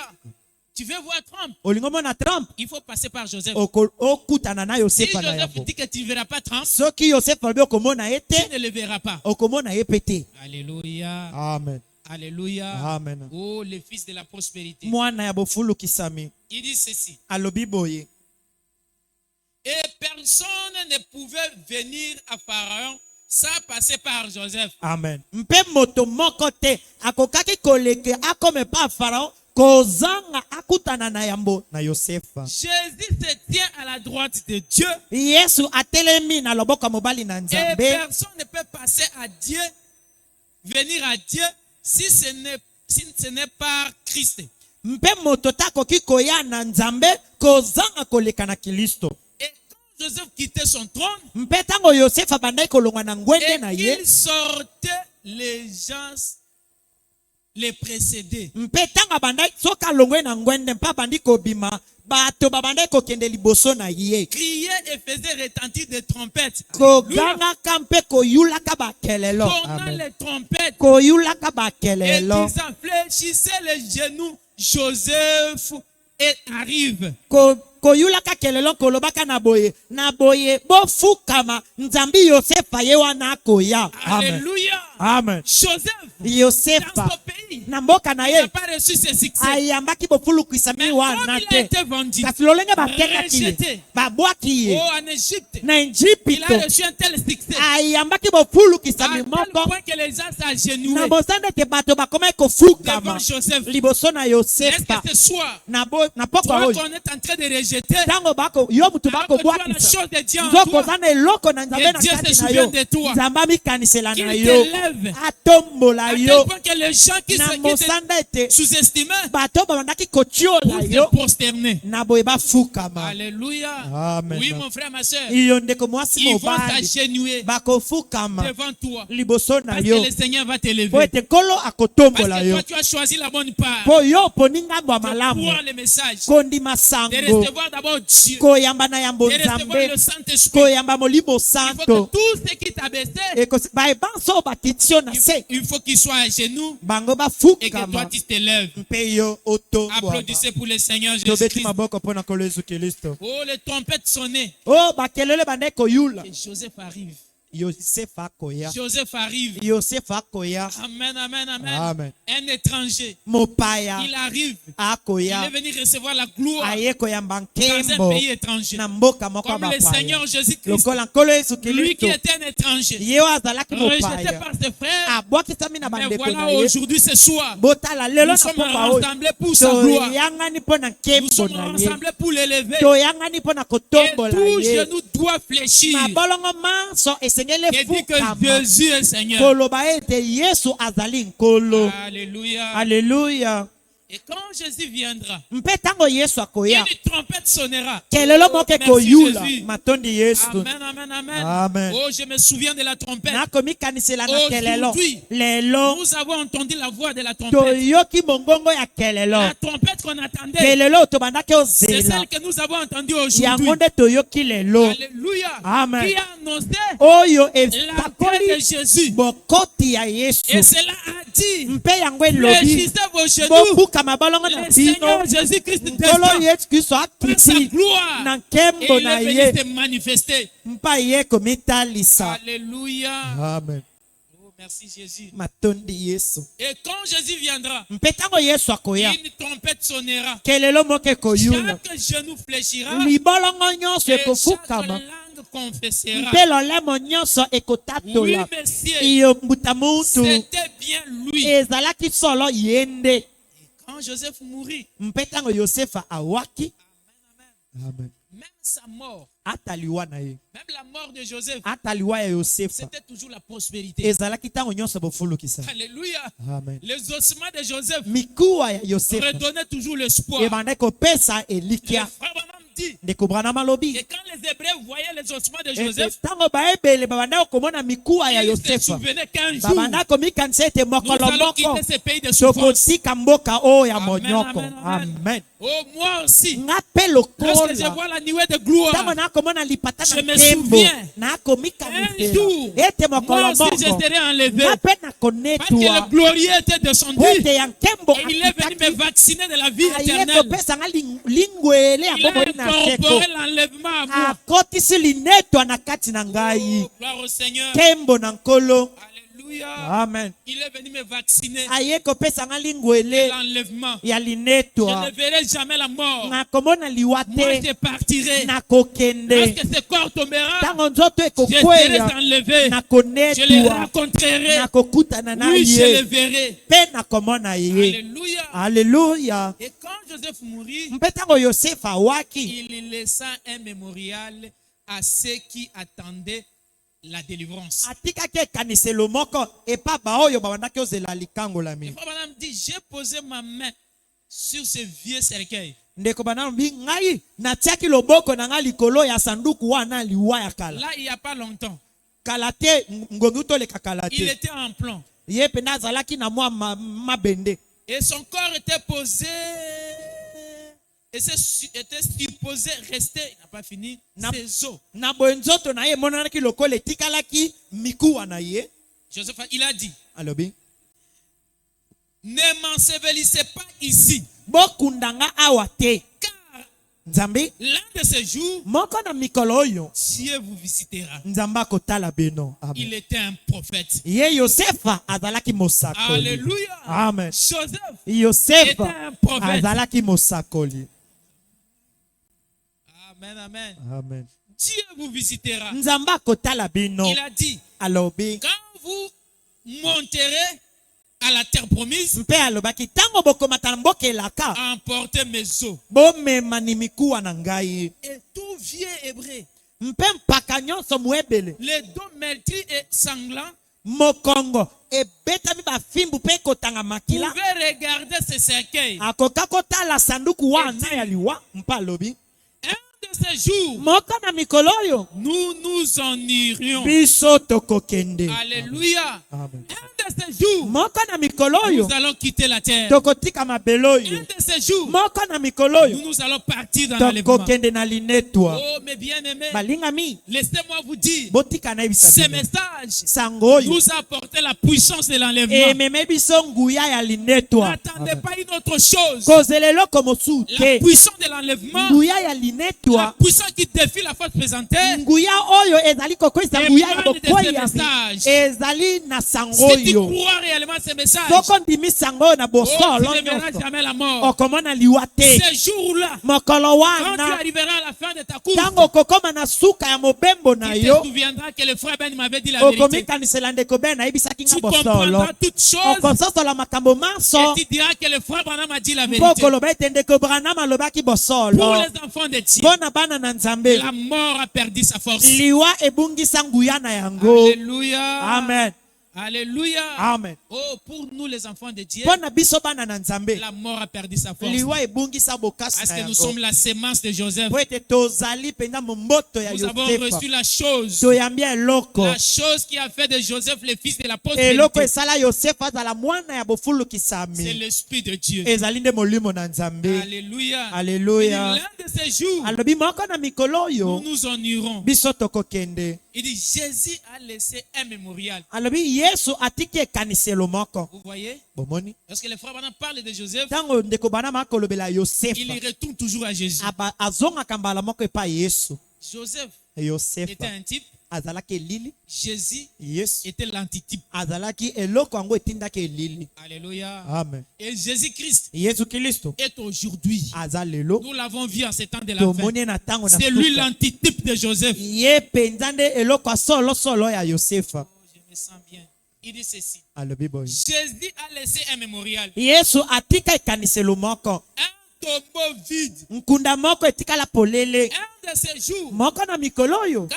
Tu veux voir Trump, olingi omona Trump il faut passer par Joseph. okutana na Si yosefa na Joseph yango. dit que tu ne verras pas Trump, Soki yosefa alobi okomona ye tu te ne le verras pas. okomona ye mpe te. Alléluia. Amen. Alléluia. Amen. Oh, le fils de la prospérité. Mwana ya bofulukisami Il dit ceci. alobi boye Et personne ne pouvait venir à Pharaon sans passer par Joseph. amen. Mpe moto moko te akokaki koleke akome pa Farao kozanga akutana na yambo na Yosefa. Jésus se tient à la droite de Dieu. Yesu atelemi na loboko ya mobali na Et Nzambe. personne ne peut passer à Dieu, venir à Dieu, si ce n'est pas Christ. Mpe moto takoki koya na Nzambe kozanga koleka na Kristo. Et quand Joseph quittait son trône, Mpe tango Yosefa bandai kolongwa na ngwende na et ye. il sortait, les gens les précédaient. Mpe tango bandai soka longwe na ngwende mpa bandi kobima bato babandai kokende liboso na ye. Criait et faisait retentir des trompettes. Kogangaka mpe koyulaka bakelelo. Tournant Amen. les trompettes Koyulaka et bakelelo. disant, fléchissez les genoux, Joseph arrive. Koyulaka kelelo kolobaka na boye bofukama Nzambi Yosefa ye wana koya. Amen. Alléluia. Amen. Joseph, dans Yosefa son pays, na mboka na il n'a ye pas reçu ses succès. ayambaki bofulukisa Mais mi comme wana il a te. été vendu, Kasi lolenge bakengaki ye rejeté. babwaki ye oh, en Égypte, na il Ejipito a reçu un tel succès. ayambaki bofulukisa À mi tel moko point que les gens na s'agenouillent bosanda ete bato bakomaki kofukama devant Joseph. liboso na Est-ce Yosefa que ce soir, na pokwa toi oyo qu'on est en train de rejeter, tango bako yo mutu alors que tu as la bakobwakisa chose de Dieu en nzoko toi, oza na eloko na Nzambe Et na Dieu se kati na souvient yo de toi. Nzambe amikanisela qu'il na yo t'élève, atombola à yo tel point que les gens qui na te mosanda ete sous-estimaient bato babandaki pour kotiola te yo prosterner. na boye bafukama. Alléluia. Amen. Oui, mon frère, ma soeur, Iyo ndeko mwasi ils vont mobali s'agenouiller bakofukama devant toi. liboso na Parce que yo le Seigneur va po t'élever. ete nkolo Parce akotombola que yo toi, tu as choisi la bonne part. po yo oponi ngambo ya De malamu croire le message. kondima De sango recevoir d'abord Dieu. koyamba na yambo De recevoir Nzambe le Saint-Esprit. koyamba molimo Il faut santo que tout ce qui t'a baissé, baebanso batitio na se il faut qu'il soit à genoux bango et que toi bafukama tu t'élèves. mpe yo otombwama. Applaudissez pour le Seigneur Tobeti Jésus-Christ. maboko mpo na nkolo Yesu Kristo. Oh, les trompettes sonnaient. Oh bakelele bandai koyula Et Joseph arrive. Yosefa akoya Joseph arrive. Yosefa akoya Amen, amen, amen. Amen. Un étranger. mopaya Il arrive. Il akoya est venu recevoir la gloire aye koyamba dans un nkembo pays étranger. na mboka moko ya Comme le bapaya Seigneur Jésus-Christ. lokola nkolo Yesu Lui qui Kristo était un étranger. ye oyo azalaki Rejeté mopaya par ses frères. abwakisami na Mais bandeko voilà na ye aujourd'hui, ce soir. botala lelo Nous na sommes pokwa oyo rassemblés pour sa gloire. toyangani mpo na Nous nkembo sommes na ye rassemblés pour l'élever. toyangani mpo na Et kotombola tout ye genou doit fléchir. mabolongo manso esengeli Et dit que efukama Jésus est Seigneur. koloba ete Yesu azali nkolo. Alléluia. Alléluia. Et quand Jésus viendra, mpe ntango yesu akoya une trompette sonnera. kelelo moko Merci ekoyula Jésus. matondi yesu. Amen, amen, amen. Amen. Oh, je me souviens de la trompette. nakomikanisela na kelelo Aujourd'hui, lelo nous avons entendu la voix de la trompette. toyoki mongongo ya kelelo La trompette qu'on attendait, kelelo tobandaki c'est ozela celle que nous avons entendue aujourd'hui. yango nde toyoki lelo Alléluia. Amen. Qui a annoncé oyo l'entrée de epakoli Jésus. bokoti ya yesu Et cela a dit, mpe yango elobi fléchissez vos genoux. bobuka mabalongo na Le bino Seigneur Jésus-Christ nkolo descend yesu kristo par sa akiti gloire. na Et nkembo il na est ye venu se manifester. mpa ye komitalisa. Alléluia. Amen. Oh, merci Jésus. matondi yesu Et quand Jésus viendra, mpe ntango yesu akoya une trompette sonnera. kelelo moko ekoyula Chaque genou fléchira. libolongo nyonso Et chaque ekofukama langue confessera. mpe lolemo nyonso Oui, ekotatola messieurs, iyo mbuta mutu c'était bien lui. ezalaki solo ye nde. Quand Joseph mourit, mpe ntango yosefa awaki Amen. même sa mort, ataliwa na ye même la mort de Joseph, ataliwa ya yosefa c'était toujours la prospérité. ezalaki ntango nyonso bofulukisa. Alléluia. Amen. Les ossements de Joseph mikuwa ya yosefa redonnaient toujours l'espoir. ebandaki kopesa Le elikya frère Branham dit ndeko branham alobi que quand les Hébreux voyaient les ossements de Joseph, ntango baebele babandaki komona mikuwa ya ils se yosefa souvenaient qu'un jour, babandaki komikanisa ete nous mokolo allons moko quitter ce pays de souffrance. tokotika mboka oyo ya Amen, monyoko. amen, amen. Amen. Oh, moi aussi, nga mpe lorsque je lokola vois la nuée de gloire, ntango nakomona lipata Je na me nkembo souviens, un nakomikanisela jour, ete moi mokolo aussi je moko serai enlevé. nga mpe Parce que nakonetwa le glorieux était descendu ete ya nkembo et il est venu me vacciner de la vie aye éternelle. kopesa nga lingwele ya Il a bomoi na seko incorporé l'enlèvement à moi. akotisi linetwa na kati na ngai Oh, gloire au Seigneur. nkembo na nkolo. Alléluia. Amen. Il est venu me vacciner aye kopesa nga lingwele l'enlèvement. ya Je linetwa ne verrai jamais la mort. nakomona liwa Moi, te je partirai. nakokende Lorsque ce corps tombera, ntango nzoto je serai ekokwea enlevé. Je le nakonetwa rencontrerai. nakokutana na Oui, je le ye verrai. mpe nakomona ye. Alléluia. Alleluya. Et quand Joseph mourut, mpe ntango yosefa awaki il laissa un mémorial à ceux qui attendaient la délivrance. atikaki ekaniselo moko epa baoyo babandaki ozela likangolami. Le frère Branham dit, j'ai posé ma main sur ce vieux cercueil. ndeko banalobi ngai natiaki loboko na ngai likolo ya sanduku wana liwa ya kala. Là, il n'y a pas longtemps, kala te ngongi utoleka kala il te était en plan. ye mpenza azalaki na mwa mabende Et son corps était posé, et était supposé rester, il n'a pas fini, ses os. na boye nzoto na ye emonanaki lokola etikalaki mikuwa na ye. Joseph, il a dit, alobi ne m'ensevelissez pas ici, bokundanga awa te car nzambe l'un de ces jours, moko na mikolo oyo Dieu vous visitera. nzambe akotala bino. Amen. Il était un prophète. ye yosefa azalaki mosakoli. Alléluia. Amen. Joseph était yosefa un prophète. azalaki mosakoli. Amen, amen. Amen. Dieu vous visitera. nzambe akotala bino. Il a dit, alobi quand vous monterez à la terre promise, mpe alobaki ntango bokomata na mboka elaka emportez mes os. bomema ni mikuwa na ngai. Et tout vieux hébreu, mpe mpaka nyonso moebele les dos meurtris et sanglants, mokongo ebetami bafimbu mpe ekotanga makila pouvaient regarder ce cercueil. akoka kotala sanduku wana ya liwa. mpe alobi Un de ces jours, moko na mikolo oyo nous nous en irions. biso tokokende. Alléluia. Amen. Un de ces jours, moko na mikolo oyo nous allons quitter la terre. tokotika mabele Un oyo. de ces jours, moko na mikolo oyo nous allons partir dans l'enlèvement. tokokende na linetwa. Oh, mes bien-aimés, balingami laissez-moi vous dire, botika na ce yebisa bino. message sango oyo nous a apporté la puissance de l'enlèvement. ememe biso nguya ya linetwa. N'attendez pas une autre chose. kozela eloko mosusu La te. puissance de l'enlèvement, nguya ya la linetwa puissance qui défie la force présentée, nguya oyo ezali kokwesa nguya ya Emmanuel de bokweyami ce message. ezali na sango si tu oyo. crois réellement ce message, soko ndimi sango oyo na oh, bosolo tu ne verras nyonso jamais la mort. okomona liwa te. Ce jour-là, mokolo quand tu wana arriveras à la fin de ta course, ntango okokoma na suka ya mobembo na tu te yo souviendras que le frère Ben m'avait dit la vérité. okomikanisela ndeko be nayebisaki nga Tu bosolo. comprendras toutes choses okososola makambo maso et tu diras que le frère Branham a dit la mpo vérité. okoloba ete ndeko branham alobaki Pour bosolo. les enfants de Dieu, mpo na bana na nzambe la mort a perdu sa force. liwa ebungisa nguya na yango. Alléluia. Amen. Alléluia. Amen. Oh, pour nous les enfants de Dieu, Mpona biso bana na Nzambe, la mort a perdu sa force. liwa ebungisa bokasi Parce na que nous yango. sommes la sémence de Joseph. Po ete tozali penza momboto ya Nous avons Yosefa. reçu la chose. Toyambi eloko. La chose qui a fait de Joseph le fils de l'apôtre. Eloko C'est esala Yosefa azala mwana ya bofulukisami. l'esprit de Dieu. Ezali nde molimo na Nzambe. Alléluia. Alléluia. L'un de ces jours, Alobi moko na mikolo nous oyo nous en irons. biso tokokende. Il dit, Jésus a laissé un mémorial. Alobi Yesu atiki ekaniselo moko. Vous voyez? Bomoni. Lorsque les frères Branham parlent de Joseph, Tango ndeko bana makolobela il Yosefa. retourne toujours à Jésus. Azongaka mbala moko epa Yesu. Joseph Yosefa était un type. azalaki elili. Jésus Yesu était l'antitype. azalaki eloko yango etindaki elili. Alléluia. Amen. Et Jésus-Christ Yesu Kristo est aujourd'hui. aza lelo. Nous l'avons vu en ces temps de la fin. Tomoni na tango na C'est lui suka. l'antitype de Joseph. Ye penza nde eloko ya solo ya Yosefa. Oh, je me sens bien. Il dit ceci. Alobi boy. Jésus a laissé un mémorial. Yesu atika ekaniselo moko. Un tombeau vide. Nkunda moko etikala polele. Un de ces jours, Moko na mikolo oyo. quand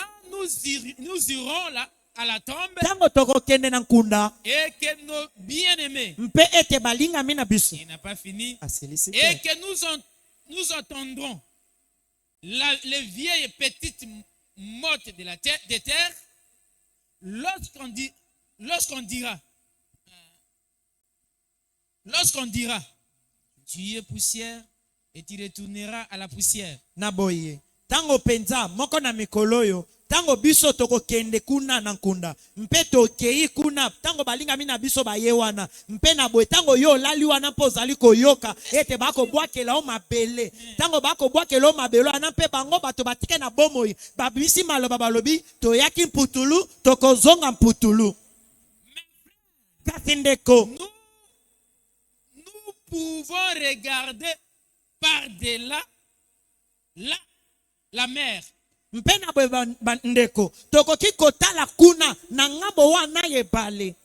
nous irons là, à la tombe, Tango tokokende na nkunda. et que nos bien-aimés, Mpe ete balingami na biso. il n'a pas fini, Asilisi te. et que nous entendrons les vieilles petites mottes de la terre, des terres, lorsqu'on dira, tu es poussière et tu retourneras à la poussière. Na boye. Tango penza moko na mikolo oyo. Tango biso tokokende kuna na nkunda. Mpe tokei kuna. Tango balingami na biso baye wana. Mpe na boye. Tango yo lali wana mpo ozali koyoka. Ete bako bwakela o mabele. Tango bako bwakela o mabelo. Ana mpe bango bato batike na bomoi. Babisi maloba balobi. Toyaki mputulu. Tokozonga mputulu. Kasi ndeko. Nous pouvons regarder par-delà la mer. Mpe na boye bandeko. Tokoki kotala kuna. Na ngambo wana yebale.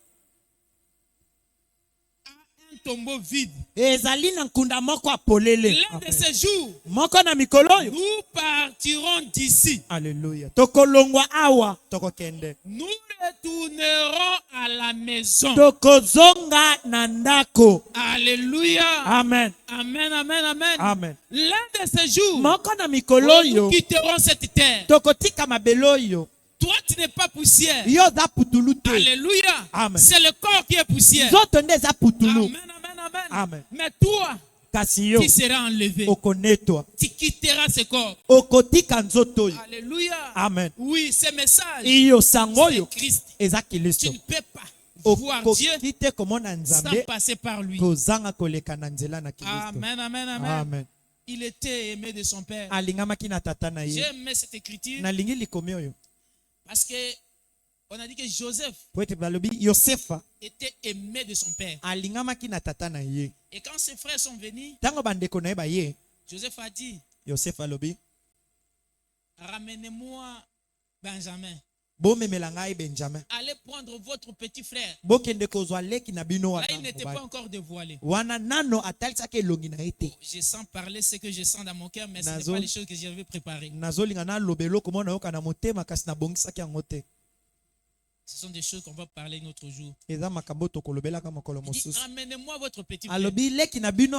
Un tombeau vide. Ezali na nkunda moko apolele. L'un de ces jours, Moko na mikolo oyo. nous partirons d'ici. Alléluia. Tokolongwa awa tokokende. Nous retournerons à la maison. Tokozonga na ndako. Alléluia. Amen. Amen, amen, amen. Amen. L'un de ces jours, Moko na mikolo nous oyo. quitterons cette terre. Tokotika mabelo oyo. Toi, tu n'es pas poussière. Yo za putulu te. Alléluia. Amen. C'est le corps qui est poussière. Zoto nde za putulu. Amen, amen, amen. Amen. Mais toi, Kasi yo tu seras enlevé. okonetwa. Tu quitteras ce corps. Okotika nzoto oyo. Alléluia. Amen. Oui, ce message, Iyo sango c'est oyo. Christ. Eza Tu Kristo. ne peux pas voir Dieu Okoki te komona sans Nzambe. passer par lui. Kozanga koleka na nzela na Kristo. Amen, amen, amen. Amen. Il était aimé de son père. Alingamaki na tata na ye. J'aime cette écriture Nalingi likomi oyo. parce que on a dit que Joseph Po ete balobi Yosefa était aimé de son père. alingamaki na tata na ye. Et quand ses frères sont venus, Tango bandeko na ye baye, Joseph a dit, Yosefa alobi ramenez-moi Benjamin. bomemela ngai Benjamin. Allez prendre votre petit frère. Bokende kozwa leki na bino Là, il wana n'était pas mobali. encore dévoilé. Wana nano atalisaki elongi na ye te. Je sens parler ce que je sens dans mon cœur, mais ce n'est Nazo- pas les choses que j'avais préparées. Nazolinga naloba eloko mona yoka na motema kasi nabongisaki yango te. Ce sont des choses qu'on va parler un autre jour. Eza makambo tokolobelaka mokolo Il dit, mosusu. ramenez-moi votre petit frère. Alobi leki na bino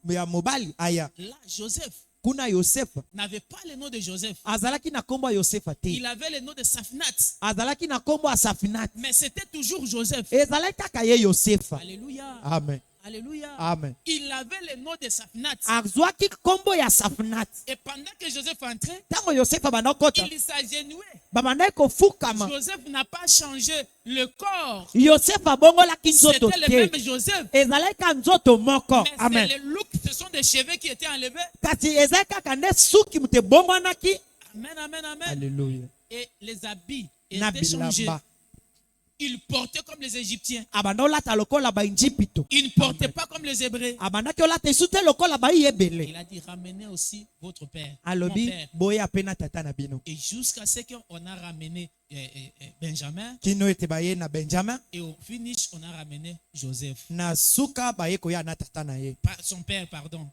ya mobali aya. Là, Joseph Kuna Yosefa n'avait pas le nom de Joseph. azalaki na kombo ya Yosefa te. Il avait le nom de Safnat. Azalaki na kombo ya Safinat. Mais c'était toujours Joseph. Ezalaki kaka ye Yosefa. Alléluia. Amen. Alléluia. Amen. Il avait le nom de Safnat. Azwaki kombo ya Safinat. Et pendant que Joseph entrait, Tango Yosefa bandakota il s'agenouait. babandaki kofukama. Joseph n'a pas changé le corps. Yosefa abongolaki nzoto C'était le te. même Joseph. Ezalaki kaka nzoto moko. Mais Amen. c'est le look, ce sont des cheveux qui étaient enlevés. Kasi ezalaki kaka nde suki mutu ebongwanaki. Amen, amen, amen. Alléluia. Et les habits Na étaient changés. bilamba. Il portait comme les Égyptiens. Abanda olata lokola bainjipito. Il ne portait pas comme les Hébreux. Abandaki olata esu te lokola bayebele. Il a dit, ramenez aussi votre père. Mon Alobi père. boya pe na tata na bino. Et jusqu'à ce qu'on a ramené Benjamin. Kino ete baye na Benjamin. Et au finish, on a ramené Joseph. Na suka baye koya na tata na ye. Son père, pardon.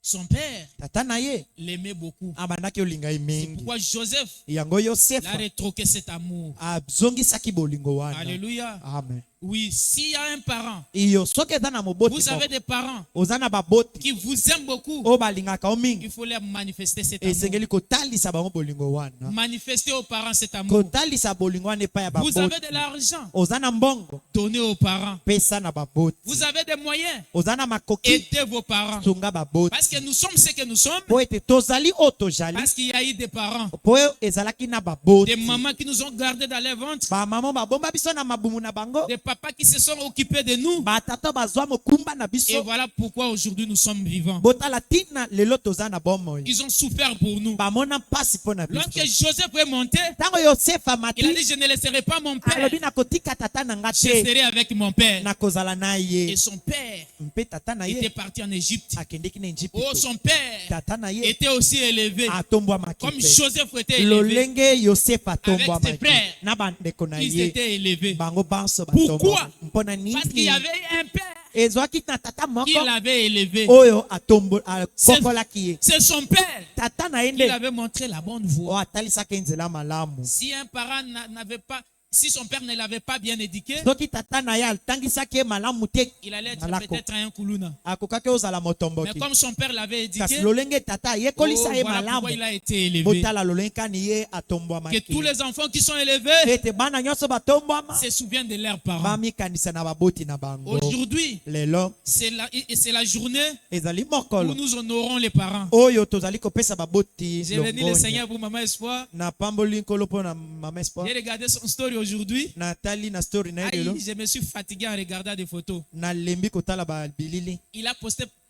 Son père tata na ye l'aimait beaucoup. abandaki olinga ye C'est mingi. pourquoi Joseph Yango il a Yosefa rétroqué cet amour. azongisaki bolingo wana. Alléluia. Amen. Oui, s'il y a un parent, Iyo soki eza na moboti vous avez moko, des parents oza na baboti qui vous aiment beaucoup, oyo balingaka o mingi, il faut leur manifester cet amour. esengeli kotalisa bango bolingo wana, Manifester aux parents cet amour. kotalisa bolingo wana epai ya Vous avez baboti. de l'argent, Oza na mbongo, donnez aux parents. pesa na baboti. Vous avez des moyens, Oza na makoki, aidez vos parents. sunga baboti. Parce que nous sommes ce que nous sommes, Po ete tozali oyo tozali, parce qu'il y a eu des parents, po oyo ezalaki na baboti. des mamans qui nous ont gardés dans leur ventre, Bamama babomba biso na mabumu na bango, des papas qui se sont occupés de nous. batata bazwa mokumba na Et biso. voilà pourquoi aujourd'hui nous sommes vivants. Botala tina lelo toza na bomoi. Ils ont souffert pour nous. Bamona mpasi mpo na biso. Lorsque Joseph est monté, Ntango Yosefa il a amati, dit, je ne laisserai pas mon père, alobi nakotika tata na nga je te, serai avec mon père. nakozala na Et ye. son père Mpe tata na était ye parti en Égypte. akendeki na Oh, Ejipito. son père Tata na ye était aussi élevé, atombwamaki comme mpe. Joseph était élevé. Lolenge Yosefa Avec ses atombwamaki frères, na bandeko na Ils ye, étaient élevés. bango banso Pourquoi? batombwama. Mpona Parce qu'il y nini avait un père ezwaki na tata qui moko l'avait élevé. oyo akokolaki ye. C'est son père Tata na ye qui nde l'avait montré la bonne voie. oyo atalisaki nzela malamu. Si un parent n'avait pas, si son père ne l'avait pas bien éduqué, Soki tata na ye atangisaki ye malamu te, il allait être Malako. peut-être un kuluna. akokaki ozala Mais motomboki. comme son père l'avait Kasi éduqué, lolenge tata oh, ayekolisa ye voilà pourquoi malamu. il a été élevé. Botala lolenge kani ye Que atombwamaki. tous les enfants qui sont élevés Ete bana nyonso batombwama se souviennent de leurs parents. bamikanisa na baboti na bango. Aujourd'hui, Lelo c'est la journée ezali où mokolo nous honorons les parents. oyo tozali kopesa baboti J'ai béni le longonya. Seigneur pour Maman Espoir. Na pamboli nkolo mpo na mama espoir. J'ai regardé son story aujourd'hui. Natali na story na ye Aïe, lelo. je me suis fatigué en regardant des photos. Nalembi kotala babilili.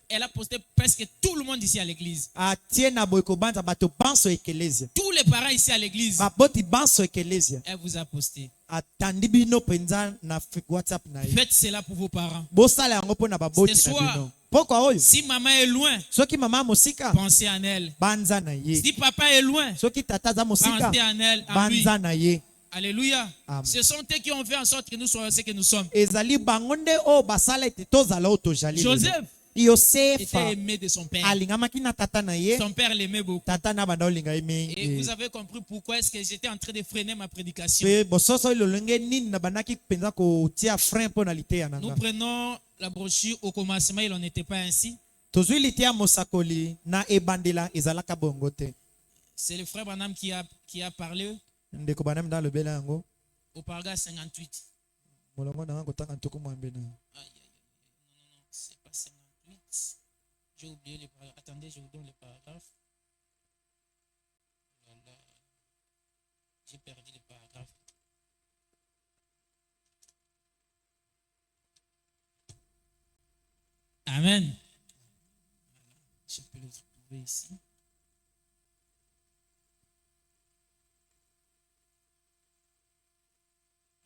Elle a posté presque tout le monde ici à l'église. Atie na boye kobanza bato banso ekelezia. Tous les parents ici à l'église. Baboti banso ekelezia. Elle vous a posté. Atandi bino penza na WhatsApp na ye. Faites cela pour vos parents. Bosala yango mpo na baboti Ce na soir, bino. Pokwa oyo Si maman est loin, soki mama mosika pensez en elle. banza na ye. Si papa est loin, Soki tata za mosika pensez en elle, en lui. banza na ye. Alléluia. Amen. Ce sont eux qui ont fait en sorte que nous soyons ce que nous sommes. Ezali bango nde oyo basala ete tozala oyo tozali lelo. Joseph Yosefa était aimé de son père. alingamaki na tata na ye, Son père l'aimait beaucoup. tata na banda olinga ye Et mingi. vous avez compris pourquoi est-ce que j'étais en train de freiner ma prédication. Pe bososo lolenge nini na bandaki penza kotia frein mpo na liteya na Nous nga. prenons la brochure au commencement, il n'en était pas ainsi. Tozwi liteya mosakoli na ebandela ezalaka bongo te. C'est le frère Branham qui a parlé Ndeko banami na lobela yango. au paragraphe 58. Molongo na nga kotanga ntoko mwambe na. Aïe, aïe, aïe. Non, c'est pas 58. J'ai oublié le paragraphe. Attendez, je vous donne le paragraphe. Voilà. J'ai perdu le paragraphe. Amen. Je peux le trouver ici.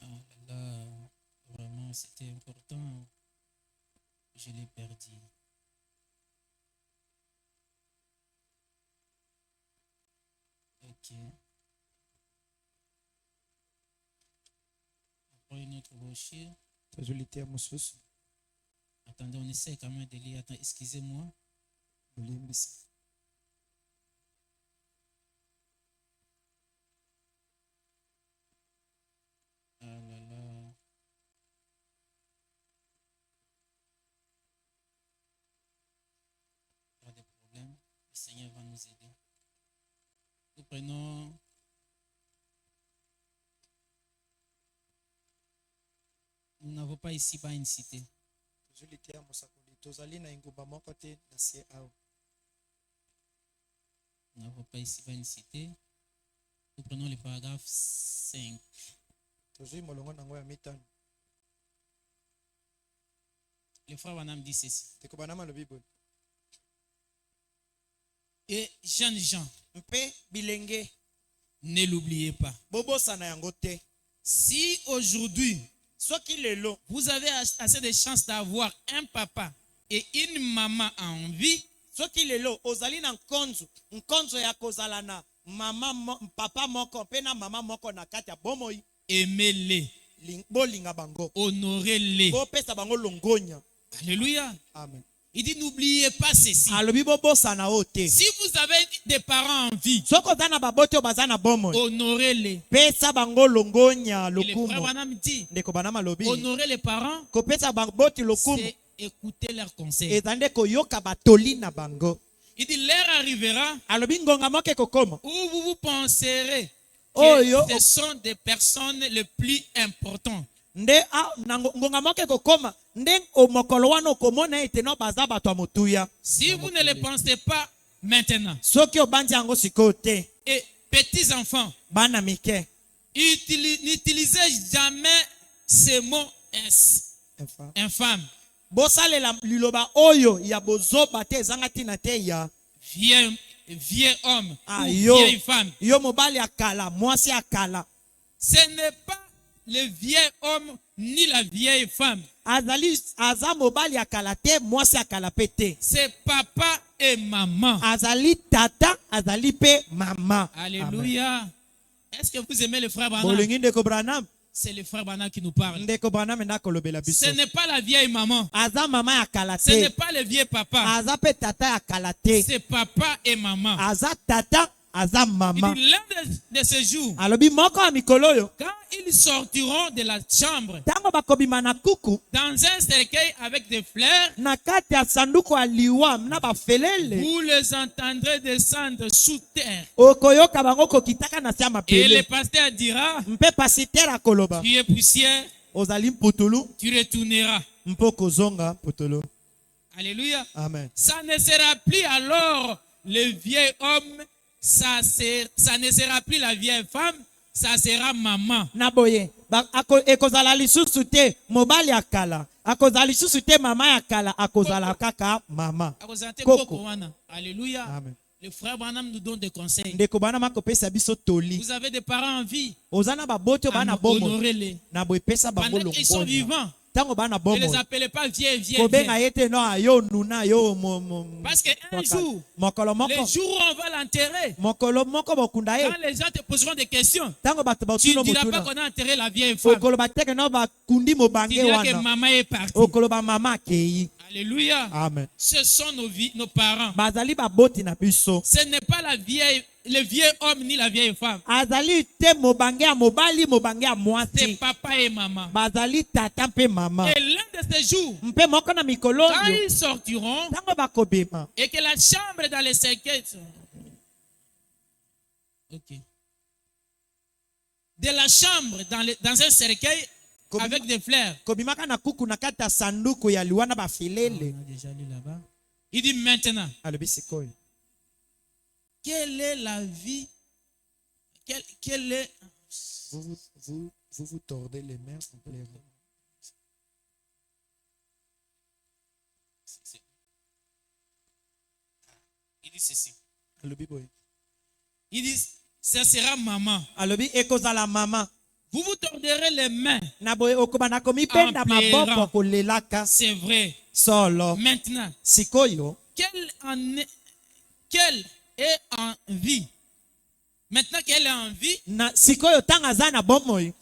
Ah là là, vraiment, c'était important. Je l'ai perdu. Ok. On prend une autre brochure. Tozwi liteya mosusu. Attendez, on essaie quand même de lire. Attends, excusez-moi. Bolimbisi. Ah là là. Pas de problème. Le Seigneur va nous aider. Nous prenons. Nous n'avons pas ici-bas une cité. Tozwi liteya mosakoli. Tozali na engumba moko te na se awa. Nous n'avons pas ici-bas une cité. Nous prenons le paragraphe 5. Tozwi molongo nango ya mitano. Le frère Branham dit ceci. Ndeko banama lobi boye. Et jeunes gens, Mpe bilenge ne l'oubliez pas. bobosana yango te. Si aujourd'hui, Soki lelo vous avez assez de chance d'avoir un papa et une maman en vie, soki lelo ozali na nkonzo ya kozala na papa moko mpe na mama moko na kati ya bomoi, aimez-les, bolinga bango, honorez-les. bopesa bango longonya. Alléluia. Amen. Il dit, n'oubliez pas ceci. alobi bobosana oyo te. Si vous avez des parents en vie, Soki oza na babote oyo baza na bomoi, honorez-les. pesa bango longonya Et le frère lokumu. Branham dit, Ndeko bana malobi, honorer les parents, kopesa baboti lokumu c'est écouter leurs conseils. eza nde koyoka batoli na bango. Il dit, l'heure arrivera Alobi ngonga moke kokoma où vous vous penserez Oh, que yo. ce sont des personnes les plus importantes. nde na ngonga moke kokoma nde mokolo wana okomona ete no baza bato ya motuya. Si vous ne le pensez pas maintenant, Soki obandi yango sikoyo te, et petits enfants, bana mike n'utilisez jamais ce mot infâme. bosalela liloba oyo ya bozoba te ezanga ntina te ya Vieux homme ou yo, vieille femme. yo mobali akala mwasi akala. Ce n'est pas le vieil homme ni la vieille femme. Aza mobali akala te mwasi akala pe te. C'est papa et maman. Azali tata azali pe mama. Alléluia. Est-ce que vous aimez le frère Branham? Bolingi ndeko Branham. C'est le frère Branham qui nous parle. Ndeko Branham enda kolobela biso. Ce n'est pas la vieille maman. Aza mama akala Ce n'est te. pas le vieux papa. Aza pe tata akala te. C'est papa et maman. Aza tata aza Il mama. dit l'un de ces jours, Alobi moko ya mikolo yo. quand ils sortiront de la chambre Tango bakobima na kuku dans un cercueil avec des fleurs, na kati ya sanduku ya liwa na bafelele. vous les entendrez descendre sous terre. Okoyoka bango kokitaka na se ya Et le mapele. pasteur dira, Mpe pasiter akoloba. tu es poussière, Ozali mputulu tu retourneras. mpo kozonga mputulu. Alléluia. Amen. Ça ne sera plus alors le vieil homme, ça ne sera plus la vieille femme, ça sera maman. Na boye ekozala lisusu te mobali akala, akozala lisusu te mama ya kala, akozala kaka mama. Koko. Alléluia. Amen. Le frère Branham nous donne des conseils. Ndeko bana makopesa biso toli. Vous avez des parents en vie, Oza na babote bana bomo. honorez-les. Na boye pesa bango Pendant qu'ils sont longonya. vivants, Tango bana ne bomo. les appelez pas vieilles. Kobenga yete no ayo nuna yo Parce qu'un jour, mokolo les moko. jours où on va l'enterrer, Mokolo moko bokunda ye. quand les gens te poseront des questions, Tango bato tu ne batuno diras pas motuna. qu'on a enterré la vieille femme. Okolo bateke no bakundi Tu mobange diras que wana. maman est partie. Okolo ba mama akei. Alléluia. Amen. Ce sont nos parents. Bazali baboti na biso. Ce n'est pas le vieux homme ni la vieille femme. Azali te mobange ya mobali mobange ya C'est mwasi. papa et maman. Bazali tata mpe mama. Et l'un de ces jours, Mpe moko na mikolo quand oyo. ils sortiront Tango bakobima. et que la chambre dans les cercueils. Ok. De la chambre dans un cercueil avec des fleurs. Kobimaka na kuku na kati ya sanduku ya liwana On bafelele. a déjà lu là-bas. Il dit maintenant, Alobi sikoyo. quelle est la vie? Quelle est. Vous tordez les mains complètement. Il dit ceci. Alobi boy. Il dit, ça sera maman. Alobi ekozala mama. Vous vous torderez les mains. Na boye okobana komipenda En pleurant. maboko kolelaka. C'est vrai. Solo. Maintenant, Sikoyo. qu'elle est en vie. Maintenant qu'elle est en vie, Na sikoyo tanga aza na bomoi.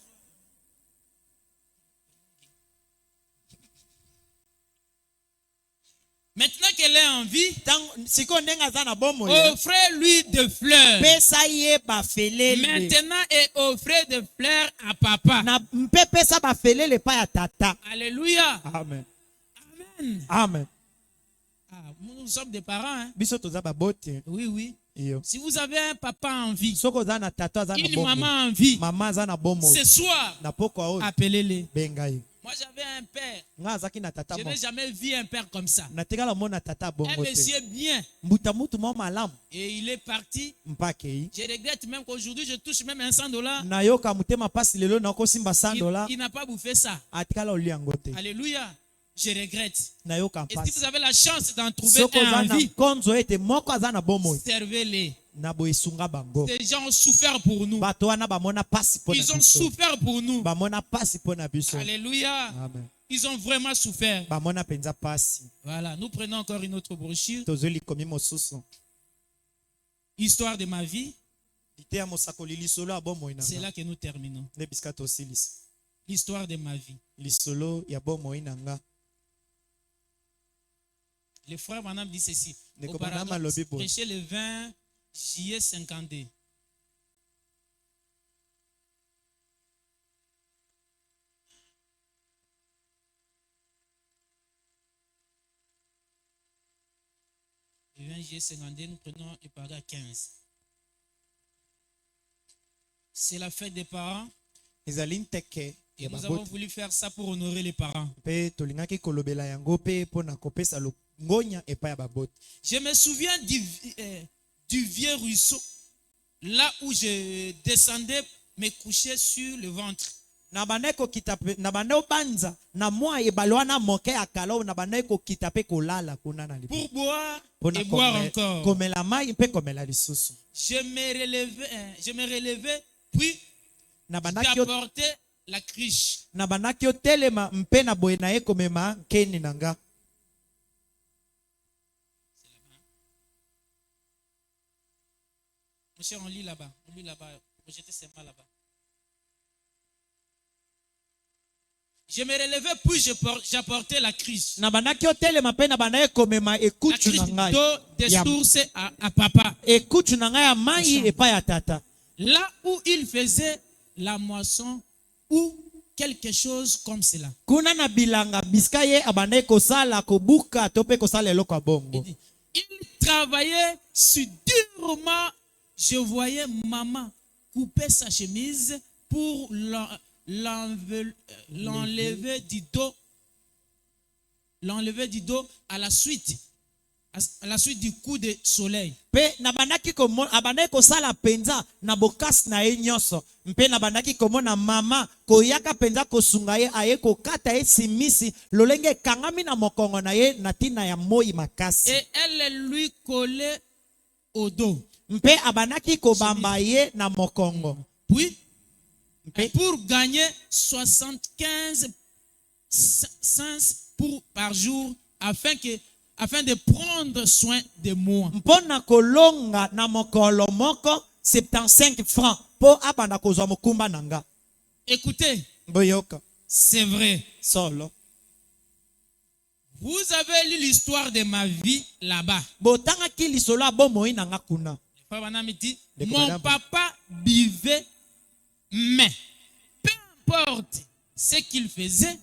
maintenant qu'elle est en vie, Sikoyo ndenge aza na bomoi. offrez-lui des fleurs. Pesa ye bafelele. Maintenant, et offrez des fleurs à papa. Na mpe pesa bafelele pa ya tata. Alléluia. Amen. Amen. Amen. Ah, nous sommes des parents. Hein? Biso toza babote. Oui, oui. Iyo. Si vous avez un papa en vie, Soko za na tata aza na une bomoi. maman en vie, Mama aza na bomoi. ce soir, Na poko oyo appelez-les. benga ye. Moi, j'avais un père. Nga azaki na tata Je mo. n'ai jamais vu un père comme ça. Na tekala mona tata Un bongo te. monsieur bien. Mbuta mutu mo malamu. Et il est parti. Mpakei. Je regrette même qu'aujourd'hui, je touche même un $100. Na yoka mutema pasi lelo na kosimba $100. Il n'a pas bouffé ça. Atikala oli yango te. Alléluia. Je regrette. Na yoka Et si pasi. vous avez la chance d'en trouver Soko un za en na vie, konzo ete moko aza na bomoi. servez-les. Na boesunga bango. Ces gens ont souffert pour nous. Bato wana bamona pasi pona Ils ont biso. souffert pour nous. Bamona pasi pona biso. Alléluia. Amen. Ils ont vraiment souffert. Bamona penza pasi. Voilà, nous prenons encore une autre brochure. Tozoli komi mosusu. Histoire de ma vie. Lite ya mosakoli lisolo ya bomoi na C'est nga. là que nous terminons. Nde bisika tosilisa. L'histoire de ma vie. Lisolo ya bomoi na nga. Le frère Branham dit ceci. Ndeko Au Branham paradoxe, alobi boye. prêché le 20 juillet 52. Le 20 juillet 52, nous prenons le paragraphe 15. C'est la fête des parents ezali nteke et ya nous avons baboti voulu faire ça pour honorer les parents. mpe tolingaki kolobela yango mpe mpona kopesa longonya epai ya baboti. Je me souviens du vieux ruisseau, là où je descendais, me couchais sur le ventre. na banda ekokita mpe na banda obanza na mwa ebale wana moke ya kala oyo na banda ekokita mpe kolala kuna na libo Pour boire mpona et boire encore. komela mai mpe komela lisusu. Je me relevais, puis na bandaki j'apportais la cruche. otelema mpe na boye na ye komema nkeni na nga. Monsieur, on lit là-bas. On lit là-bas. Projetez seulement là-bas. Je me relevais, puis j'apportais la cruche. na bandaki otelema mpe na banda ye komema La ekutu cruche na ngai d'eau des Ya- sources à papa. ekutu na ngai ya mai epai ya tata. Là où il faisait la moisson ou quelque chose comme cela. kuna na bilanga bisika ye abandaki kosala kobuka to mpe kosala eloko ya bongo. Il travaillait si durement. Je voyais maman couper sa chemise pour l'enlever du dos. L'enlever du dos à la suite du coup de soleil. Mpe na bandaki abandaki kosala penza na bokasi na ye nyonso. Mpe na bandaki komona mama koyaka penza kosunga ye aye kokata ye simisi lolenge ekangami na mokongo na ye na ntina ya moi makasi. Et elle lui collait au dos. Mpe abandaki kobamba ye na mokongo. Puis, Mpe pour gagner 75 cents par jour afin de prendre soin de moi. mpona kolonga na mokolo moko 75 francs po abanda kozwa mokumba na nga. Écoutez, Boyoka c'est vrai. solo. Vous avez lu l'histoire de ma vie là-bas. Botangaki lisolo ya bomoi na nga kuna. Frère Branham dit, Ndeko mon Branham. papa buvait, mais peu importe ce qu'il faisait,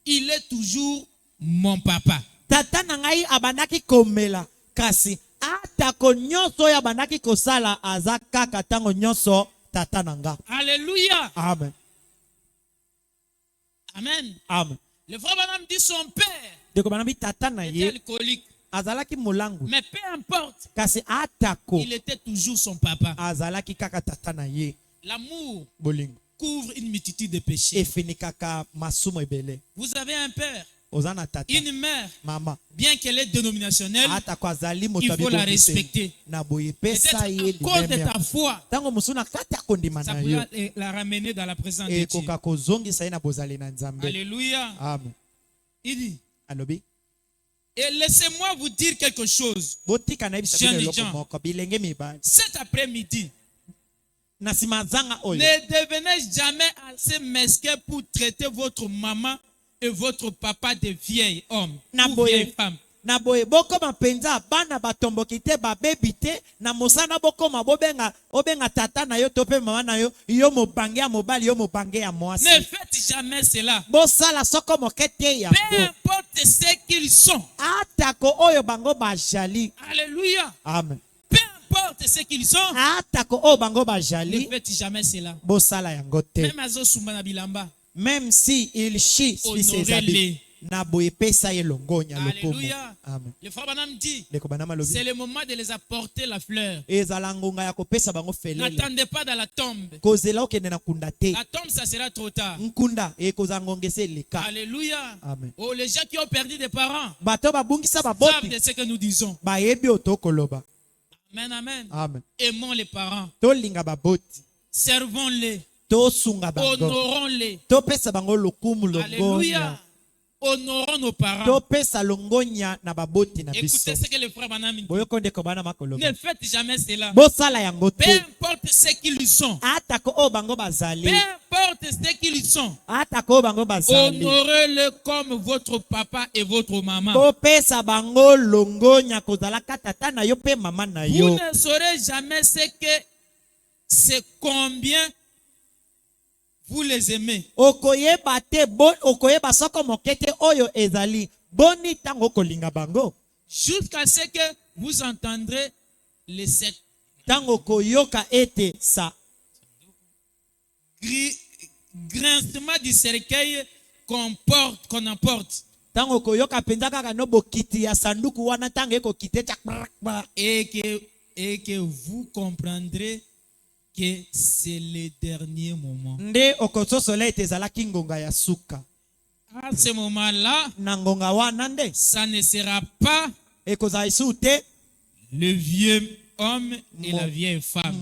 il est toujours mon papa. Tata na ngai abandaki komela kasi atako nyonso oyo abandaki kosala aza kaka ntango nyonso tata na nga. Alléluia. Amen. Amen. Amen. Le frère Branham dit son père Ndeko banabi tata na était ye alcoolique, azalaki molangu mais peu importe, kasi atako il était toujours son papa. azalaki kaka tata na ye. L'amour Bolingo couvre une multitude de péchés. efinikaka masumu ebele. Vous avez un père, Oza na tata une mère, mama bien qu'elle est dénominationnelle, atako azali moto il ya faut la bibongiseli. respecter. na boye Peut-être pesa ye à cause de limemia ta foi, ntango mosusu na kati ya kondima ça na yo pourra la ramener dans la présence de Dieu. ekoka kozongisa ye na bozali na nzambe. Alléluia. Amen. Il dit, Alobi et laissez-moi vous dire quelque chose. botika na ye biso Jean eloko Jean. moko bilenge mibali Cet après-midi, na nsima ya zanga oyo ne devenez jamais assez mesquin pour traiter votre maman et votre papa de vieil homme Na ou boye. vieille femme. na boye bokoma mpenza bana batomboki te babebi te na mosana bokoma obenga tata na yo to mpe mama na yo yo mobange ya mobali yo mobange ya Ne mwasi. faites jamais cela. Bosala soko moke te Peu yango importe ce qu'ils sont. atako oyo bango bajali. Alléluia. Amen. Peu importe ce qu'ils sont. atako oyo bango Ne bajali faites jamais cela. bosala yango te. Même azosumba na bilamba. Même si il chie sur ses habits Honorez-les. na boye pesa ye longonya lokomo. Alléluia. Amen. Le frère Branham dit, Ndeko Branham alobi c'est le moment de les apporter la fleur. ezala ngonga ya kopesa bango felele N'attendez pas dans la tombe. kozela okende na nkunda te. La tombe, ça sera trop tard. nkunda ekozala ngongesa eleka. Alléluia. Amen. Oh, les gens qui ont perdu des parents bato babungisa savent baboti de ce que nous disons. bayebi oyo tokoloba. Amen, amen. Amen. Aimons les parents. Tolinga baboti Servons-les. tosunga bango Honorons-les. topesa bango lokumu longonya. Alléluia. honorons nos parents. topesa longonya na baboti na biso. Écoutez ce que le frère Branham dit. Boyoko ndeko bana makoloba. Ne faites jamais cela. Bosala yango Peu te. importe ce qu'ils sont. Atako o bango bazali. Peu importe ce qu'ils sont. Atako o bango bazali. Honorez-le comme votre papa et votre maman. Topesa bango longonya kozalaka tata na yo pe mama na Vous yo. ne saurez jamais c'est combien vous les aimez. Okoyeba te okoyeba soko mokete oyo ezali. Boni tango kolinga bango. Jusqu'à ce que vous entendrez les sept Tango koyoka ete sa grincement du cercueil qu'on emporte. tango koyoka penza kaka no bokiti ya sanduku wana tango eko kite tcha Et que vous comprendrez que c'est le dernier moment. nde okososola ete ezalaki ngonga ya suka. À ce moment-là, Na ngonga wana nde ça ne sera pas ekozala isu te le vieux homme et la vieille femme.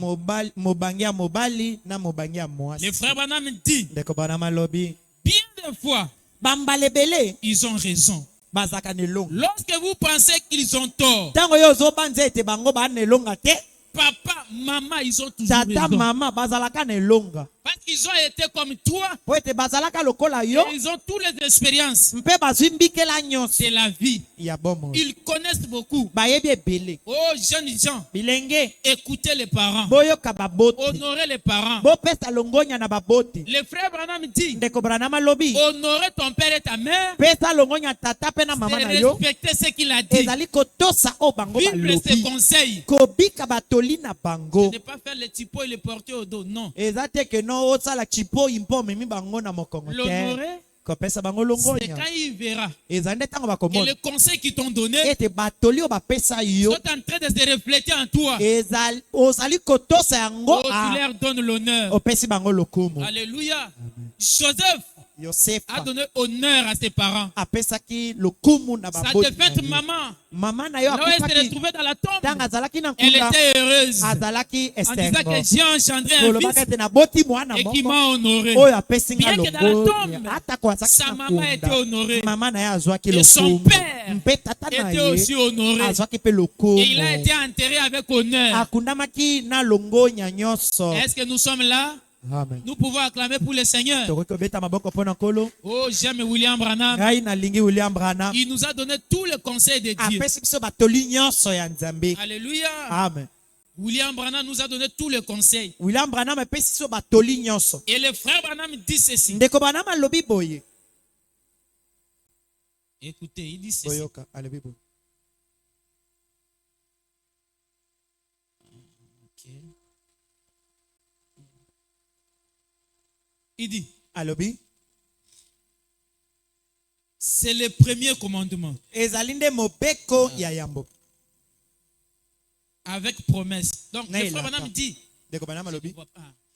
mobangi ya mobali na mobangi ya mwasi. Le frère Branham dit, ndeko bana malobi bien des fois, bambala ebele ils ont raison. bazaka na elonga. Lorsque vous pensez qu'ils ont tort, Tango yo ozobanza ete bango baa na elonga te, papa, maman, ils ont toujours tata raison. mama bazalaka na elonga. Parce qu'ils ont été comme toi, Po ete bazalaka lokola yo ils ont toutes les expériences mpe bazwi mbikela nyonso de la vie. ya bomoi. Ils connaissent beaucoup. Bayebi ebele Oh, jeunes gens, bilenge écoutez les parents. boyoka baboti Honorez les parents. bopesa longonya na baboti. Le frère Branham dit, ndeko Branham alobi honorez ton père et ta mère. pesa longonya tata pe na mama na C'est yo respecter ce qu'il a dit. ezali kotosa o bango Vivre ses balobi conseils. kobika batoli na bango. Ne pas faire les typos et les porter au dos. Non. eza te ke no osala chipo impo memi bango na mokongo te L'honorer, kopesa bango c'est longonya. quand il verra. eza nde ntango Et bakomona les conseils qu'ils t'ont donné ete batoli oyo bapesa yo sont en train de se refléter en toi. ozali kotosa yango Oh, tu leur donnes l'honneur. opesi bango lokumu. Alléluia. Joseph a Yosefa donné honneur à ses parents. apesaki lokumu na Sa baboti défaite, na ye. maman, mama na yo là où elle s'est akufaki retrouvée dans la tombe, ntango azalaki na elle nkunda était heureuse azalaki en disant esengo que j'ai engendré un kolobaka fils ete naboti mwana et qui moko m'a honoré. oyo apesi nga Bien que dans la longonya tombe, atako azalaki sa na maman était nkunda honorée. mama na ye azwaki Et son lokumu père mpe tata na était aussi ye honoré. azwaki mpe lokumu Et il a été enterré avec honneur. akundamaki na longonya nyonso. Est-ce que nous sommes là? Amen. Nous pouvons acclamer pour le Seigneur. tokoki kobeta maboko mpo na nkolo. Oh, j'aime William Branham. ngai nalingi William Branham Il nous a donné tous les conseils de Dieu. apesi biso batoli nyonso ya nzambe. Alléluia. Amen. William Branham nous a donné tous les conseils. William Branham apesi biso batoli nyonso. Et le frère Branham dit ceci. ndeko Branham alobi boye. Écoutez, il dit ceci. boyoka alobi boye. Ok. Il dit, alobi c'est le premier commandement ezali nde mobeko ya yambo. avec promesse. Donc, le Naïla, frère Branham pas. dit, ndeko Branham alobi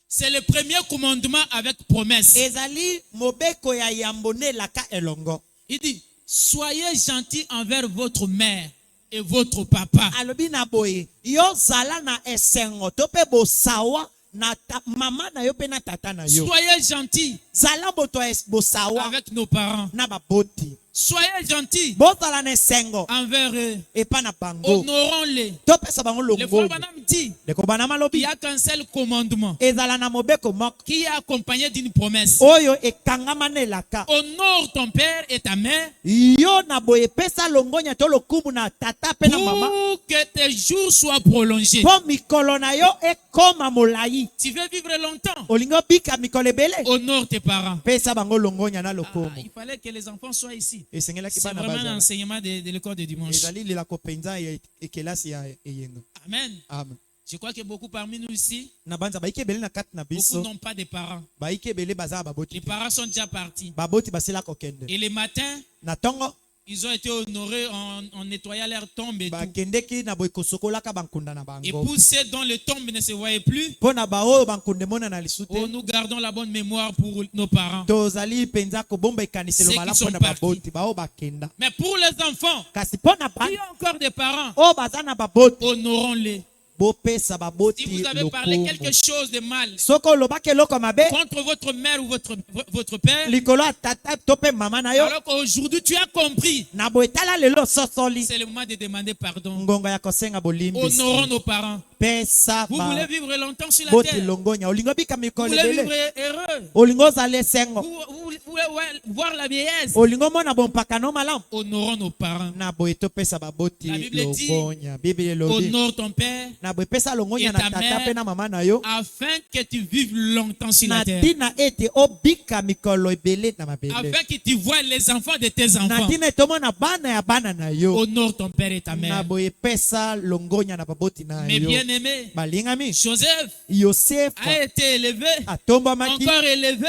c'est le premier commandement avec promesse. ezali mobeko ya yambo ne laka elongo. Il dit, soyez gentils envers votre mère et votre papa. alobi na boye yo zala na esengo to pe bosawa na mama na yo pe na tata na yo. Soyez gentils zala boto bosawa avec nos parents. na baboti. Soyez gentils bozala na esengo envers eux. epa na bango. Honorons-les. topesa bango Le frère longonya. Branham dit, ndeko Branham il alobi n'y a qu'un seul commandement ezala na mobeko moko qui est accompagné d'une promesse. oyo ekangama na elaka. Honore ton père et ta mère yo na boye pesa longonya to lokumu na tata pe na mama pour que tes jours soient prolongés. po mikolo na yo ekoma molai. Tu veux vivre longtemps? olingi obika mikolo ebele Honore tes parents. pesa bango longonya na Ah, lokumu. il fallait que les enfants soient ici. esengelaki C'est bana vraiment un bazala. enseignement de l'école de dimanche. ezali lilako penza ya ekelasi ya eyengo. Amen. Amen. Je crois que beaucoup parmi nous ici, na banza baiki ebele na kati na beaucoup biso n'ont pas de parents. baiki ebele baza baboti Les te. parents sont déjà partis. baboti basila kokende Et les matins, na tongo ils ont été honorés en nettoyant leur tombe et tout. bakendeki na boye kosokolaka bankunda na Et bango pour ceux dont le tombe ne se voyait plus, mpo na baoyo bankunde mona na lisu oh, te nous gardons la bonne mémoire pour nos parents. tozali mpenza kobomba ekaniselo Ceux qui malamu sont mpo na partis. baboti bao bakenda Mais pour les enfants kasi mpo na qui bana ont encore des parents, oyo baza na baboti honorons-les. bopesa Si baboti vous avez parlé quelque lokumu chose de mal soko olobaki eloko mabe contre votre mère ou votre père, likolo ya tata to mpe mama na yo alors qu'aujourd'hui tu as compris, na boye tala lelo ososoli c'est le moment de demander pardon. ngonga ya kosenga bolimbisi Honorons nos parents. pesa Vous voulez vivre longtemps sur la boti terre. longonya olingo bika Vous mikolo voulez vivre ebele heureux. olingo ozala esengo Vous voulez voir la vieillesse. olingo mona bompakano malamu Honorons nos parents. na boye topesa baboti La Bible dit, longonya biblia elobi honore ton père na boye pesa longonya et na ta tata mère mpe na mama na yo afin que tu vives longtemps sur na la terre. ntina ete obika mikolo ebele na mabele Afin que tu vois les enfants de tes na enfants. ntina ete omona bana ya bana na yo Honore ton père et ta na mère. boye pesa longonya na baboti na Mes yo bien-aimés, balingami Joseph yosefa a été élevé, atombamaki encore élevé,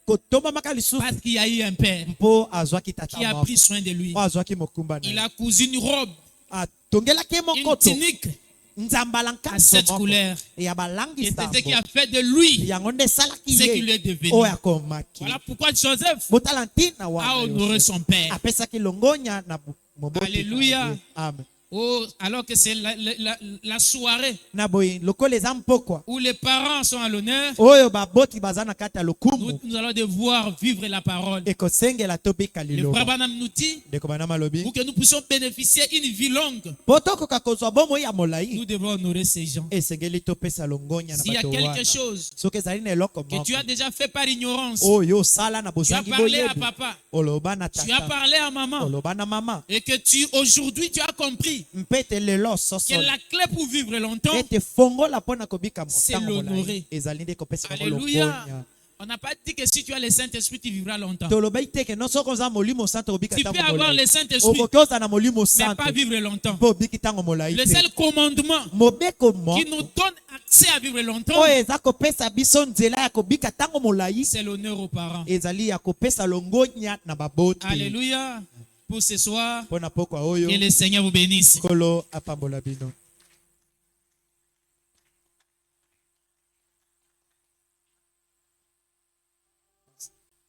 kotombamaka lisusu parce qu'il y a eu un père mpo azwaki tata qui a moko pris soin de lui. mpo azwaki mokumba na Il ye a cousu une robe, atongelaki ye une mokoto tunique nzambala à nkanzo cette moko couleur. ya Et balangi c'est ce qui sambo a fait de lui yango nde esalaki ce qu'il ye est devenu. oyo akomaki Voilà pourquoi Joseph botala ntina a wana honoré Yosefu. son père. apesaki longonya na moboti Alléluia. na ye. Amen. Oh, alors que c'est la soirée na boye lokola eza mpokwa où les parents sont à l'honneur, oyo baboti baza na kati ya lokumu nous allons devoir vivre la parole. ekosengela tobika Le frère liloba Branham nous dit, ndeko bana malobi pour que nous puissions bénéficier une vie longue, mpo tokoka kozwa bomoi ya molai nous devons honorer ces gens. esengeli topesa longonya na S'il y a bato quelque wana chose soki ezali na eloko que moko tu as déjà fait par ignorance, oyo osala na tu as bozangi parlé à boyebi papa, oloba na tu as tata parlé à maman, oloba na mama et que aujourd'hui tu as compris mpe ete lelo que ososoli la clé pour vivre longtemps, ete fongola mpo na kobika c'est motango l'honorer. molai ezali nde kopesa bango Alléluia. longonya On n'a pas dit que si tu as le Saint-Esprit, tu vivras longtemps. tolobai te ke non soki oza molimo santo kobika Tu peux ntango avoir molai le Saint-Esprit, okoki oza na molimo mais santo pas vivre longtemps. mpo obiki ntango molai Le te seul commandement mobeko qui moko nous donne accès à vivre longtemps, oyo eza kopesa biso nzela ya kobika ntango molai c'est l'honneur aux parents. ezali ya kopesa longonya na baboti Alléluia. Pour ce soir, mpo na pokwa oyo que le Seigneur vous bénisse. nkolo apambola bino.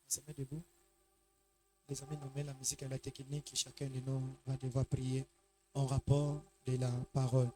Se met debout. Les amis, nous mettons la musique à la technique. Chacun de nous va devoir prier en rapport de la parole.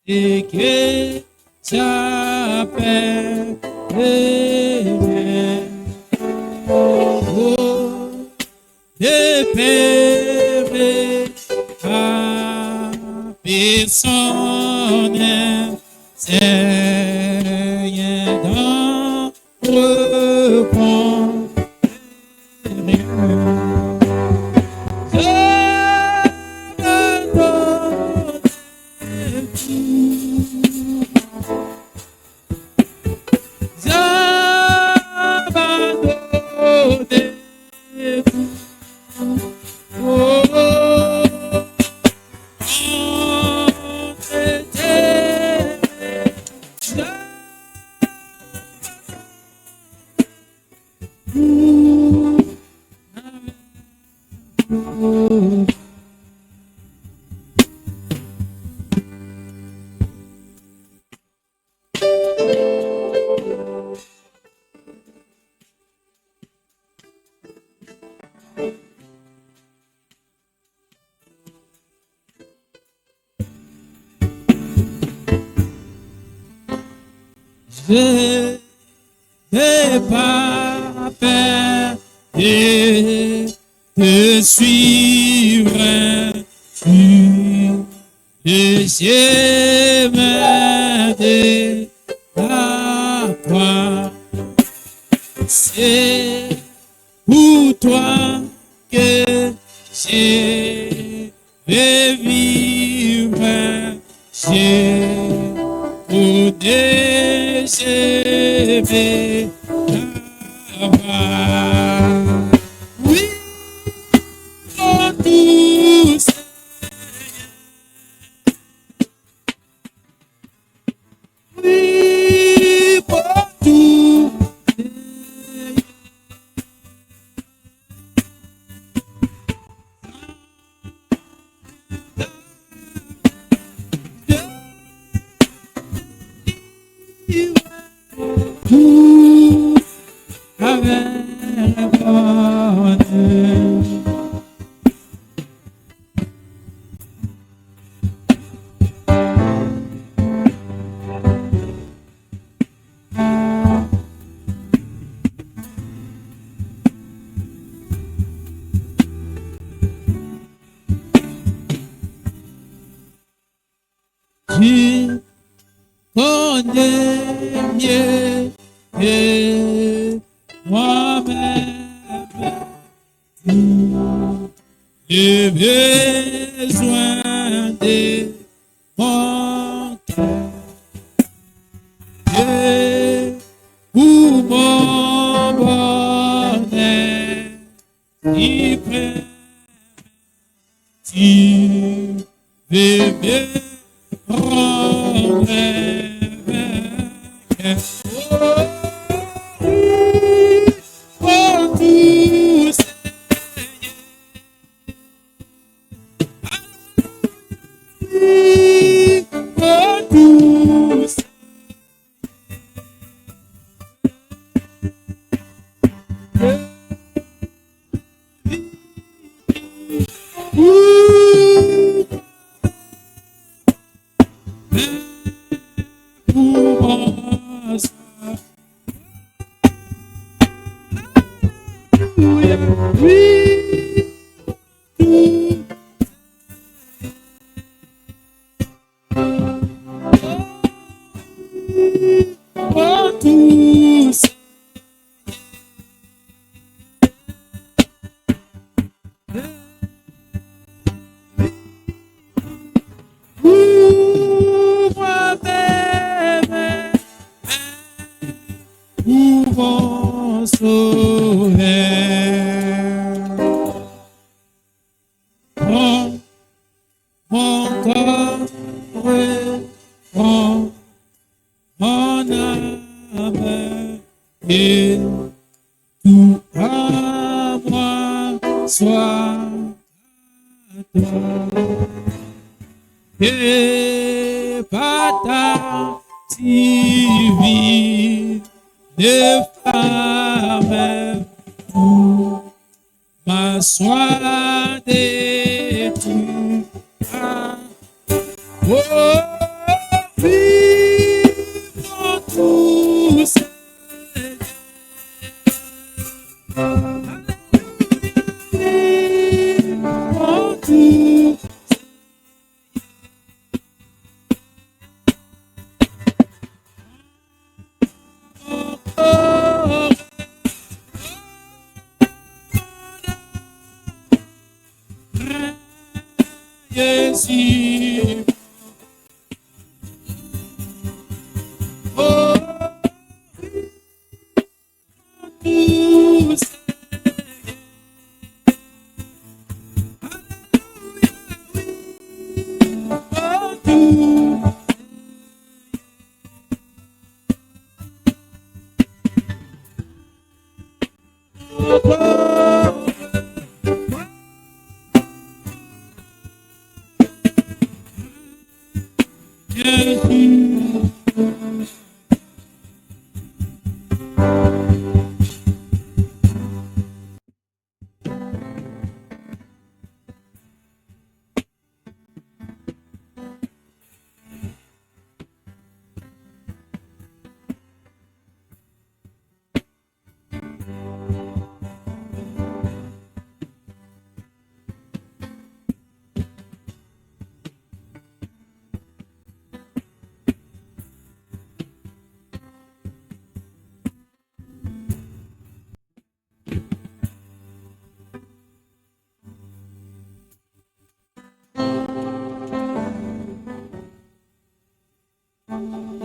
Et que ça de paix à personne, Seigneur, dans repos. Je n'ai pas peur de te suivre sur le chemin de la croix. C'est pour toi que je vais vivre. Je vais avoir. Oui, pour tout Seigneur. Oui, pour tout Seigneur. Tout avec bonheur. Tu connais mieux que moi-même le besoin de mon cœur. Et pour mon bonheur, tu prends, tu veux me rendre vainqueur. Oh, pour tout Seigneur. Pour tout Seigneur. Jésus. Oh, tout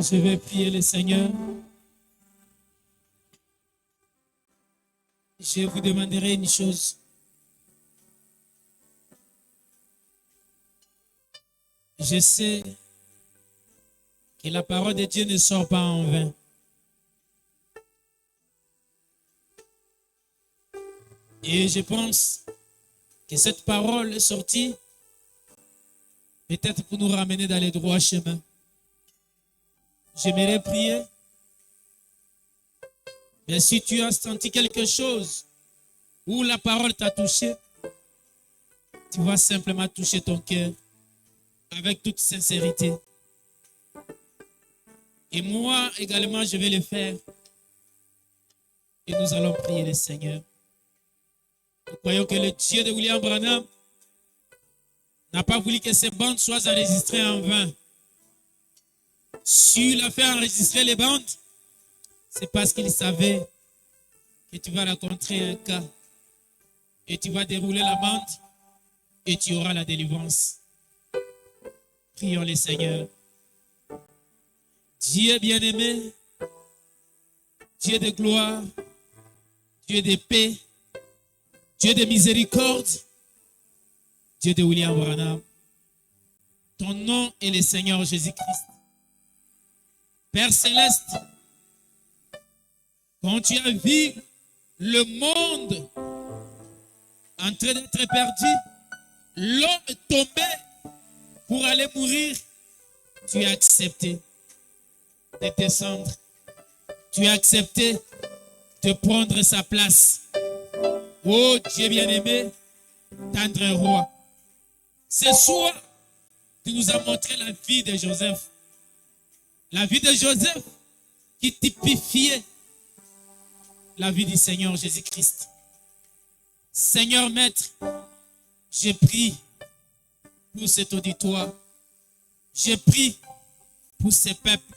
Je vais prier le Seigneur. Je vous demanderai une chose. Je sais que la parole de Dieu ne sort pas en vain. Et je pense que cette parole est sortie peut-être pour nous ramener dans les droits chemins. J'aimerais prier. Mais si tu as senti quelque chose où la parole t'a touché, tu vas simplement toucher ton cœur avec toute sincérité. Et moi également, je vais le faire. Et nous allons prier le Seigneur. Nous croyons que le Dieu de William Branham n'a pas voulu que ces bandes soient enregistrées en vain. S'il a fait enregistrer les bandes, c'est parce qu'il savait que tu vas rencontrer un cas et tu vas dérouler la bande et tu auras la délivrance. Prions le Seigneur. Dieu bien-aimé, Dieu de gloire, Dieu de paix, Dieu de miséricorde, Dieu de William Branham. Ton nom est le Seigneur Jésus-Christ. Père céleste, quand tu as vu le monde en train d'être perdu, l'homme est tombé pour aller mourir, tu as accepté de descendre. Tu as accepté de prendre sa place. Oh Dieu bien-aimé, tendre roi. Ce soir, tu nous as montré la vie de Joseph. La vie de Joseph qui typifiait la vie du Seigneur Jésus-Christ. Seigneur Maître, je prie pour cet auditoire. Je prie pour ce peuple.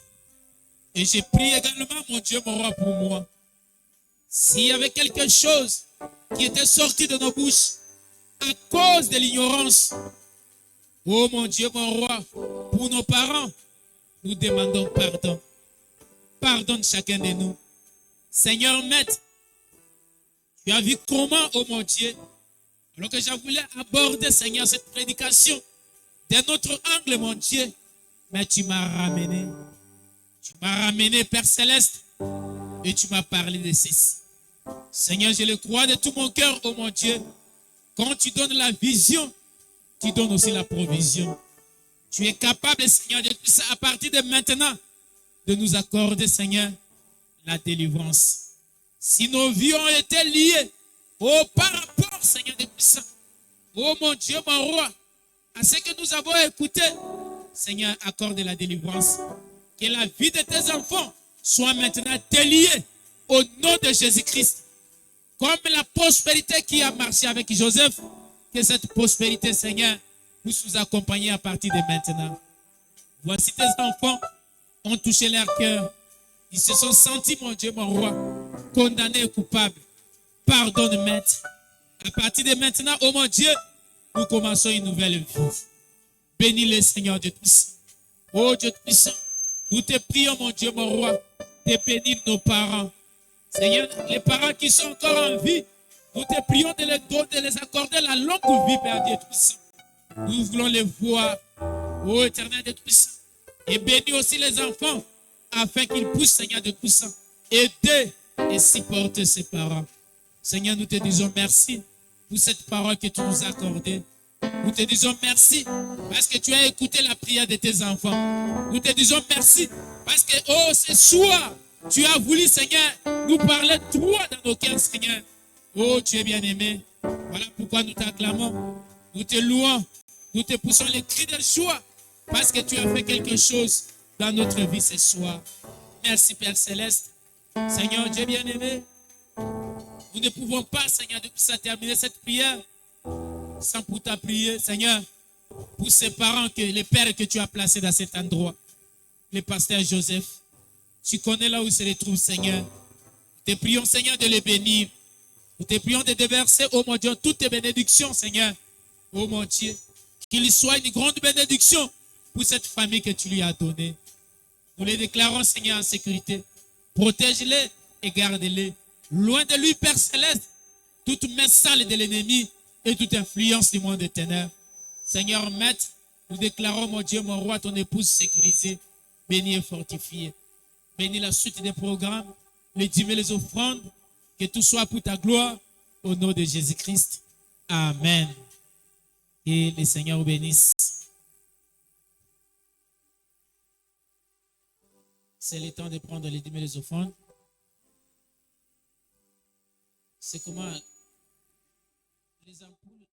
Et je prie également, mon Dieu, mon roi, pour moi. S'il y avait quelque chose qui était sorti de nos bouches à cause de l'ignorance, oh mon Dieu, mon roi, pour nos parents, nous demandons pardon. Pardonne chacun de nous. Seigneur Maître, tu as vu comment, oh mon Dieu, alors que je voulais aborder, Seigneur, cette prédication d'un autre angle, mon Dieu, mais tu m'as ramené. Tu m'as ramené, Père Céleste, et tu m'as parlé de ceci. Seigneur, je le crois de tout mon cœur, oh mon Dieu. Quand tu donnes la vision, tu donnes aussi la provision. Tu es capable, Seigneur, de tout ça à partir de maintenant, de nous accorder, Seigneur, la délivrance. Si nos vies ont été liées, oh, par rapport, Seigneur de puissant, oh mon Dieu, mon roi, à ce que nous avons écouté, Seigneur, accorde la délivrance. Que la vie de tes enfants soit maintenant déliée au nom de Jésus-Christ. Comme la prospérité qui a marché avec Joseph, que cette prospérité, Seigneur, puisse nous accompagner à partir de maintenant. Voici tes enfants ont touché leur cœur. Ils se sont sentis, mon Dieu, mon roi, condamnés et coupables. Pardonne, Maître. À partir de maintenant, oh mon Dieu, nous commençons une nouvelle vie. Bénis le Seigneur Dieu puissant. Oh Dieu puissant, nous te prions, mon Dieu, mon roi, de bénir nos parents. Seigneur, les parents qui sont encore en vie, nous te prions de les donner, de les accorder la longue vie, Père Dieu puissant. Nous voulons les voir, oh Éternel Dieu puissant. Et bénis aussi les enfants, afin qu'ils puissent, Seigneur Dieu puissant, aider et supporter ses parents. Seigneur, nous te disons merci pour cette parole que tu nous as accordée. Nous te disons merci parce que tu as écouté la prière de tes enfants. Nous te disons merci parce que, oh, ce soir, tu as voulu, Seigneur, nous parler toi dans nos cœurs, Seigneur. Oh, tu es bien-aimé. Voilà pourquoi nous t'acclamons. Nous te louons. Nous te poussons les cris de joie parce que tu as fait quelque chose dans notre vie ce soir. Merci, Père Céleste. Seigneur, Dieu bien-aimé, nous ne pouvons pas, Seigneur, de terminer cette prière sans pour ta prière, Seigneur, pour ces parents, les pères que tu as placés dans cet endroit. Le pasteur Joseph, tu connais là où il se retrouve, Seigneur. Nous te prions, Seigneur, de les bénir. Nous te prions de déverser, oh mon Dieu, toutes tes bénédictions, Seigneur. Oh mon Dieu, qu'il soit une grande bénédiction pour cette famille que tu lui as donnée. Nous les déclarons, Seigneur, en sécurité. Protège-les et garde-les. Loin de lui, Père Céleste, toute main sale de l'ennemi et toute influence du monde des ténèbres. Seigneur, Maître, nous déclarons, mon Dieu, mon roi, ton épouse sécurisée, bénie et fortifiée. Bénis la suite des programmes, les dîmes et les offrandes, que tout soit pour ta gloire, au nom de Jésus-Christ. Amen. Et le Seigneur vous bénisse. C'est le temps de prendre les dîmes et les offrandes. C'est comment les ampoules.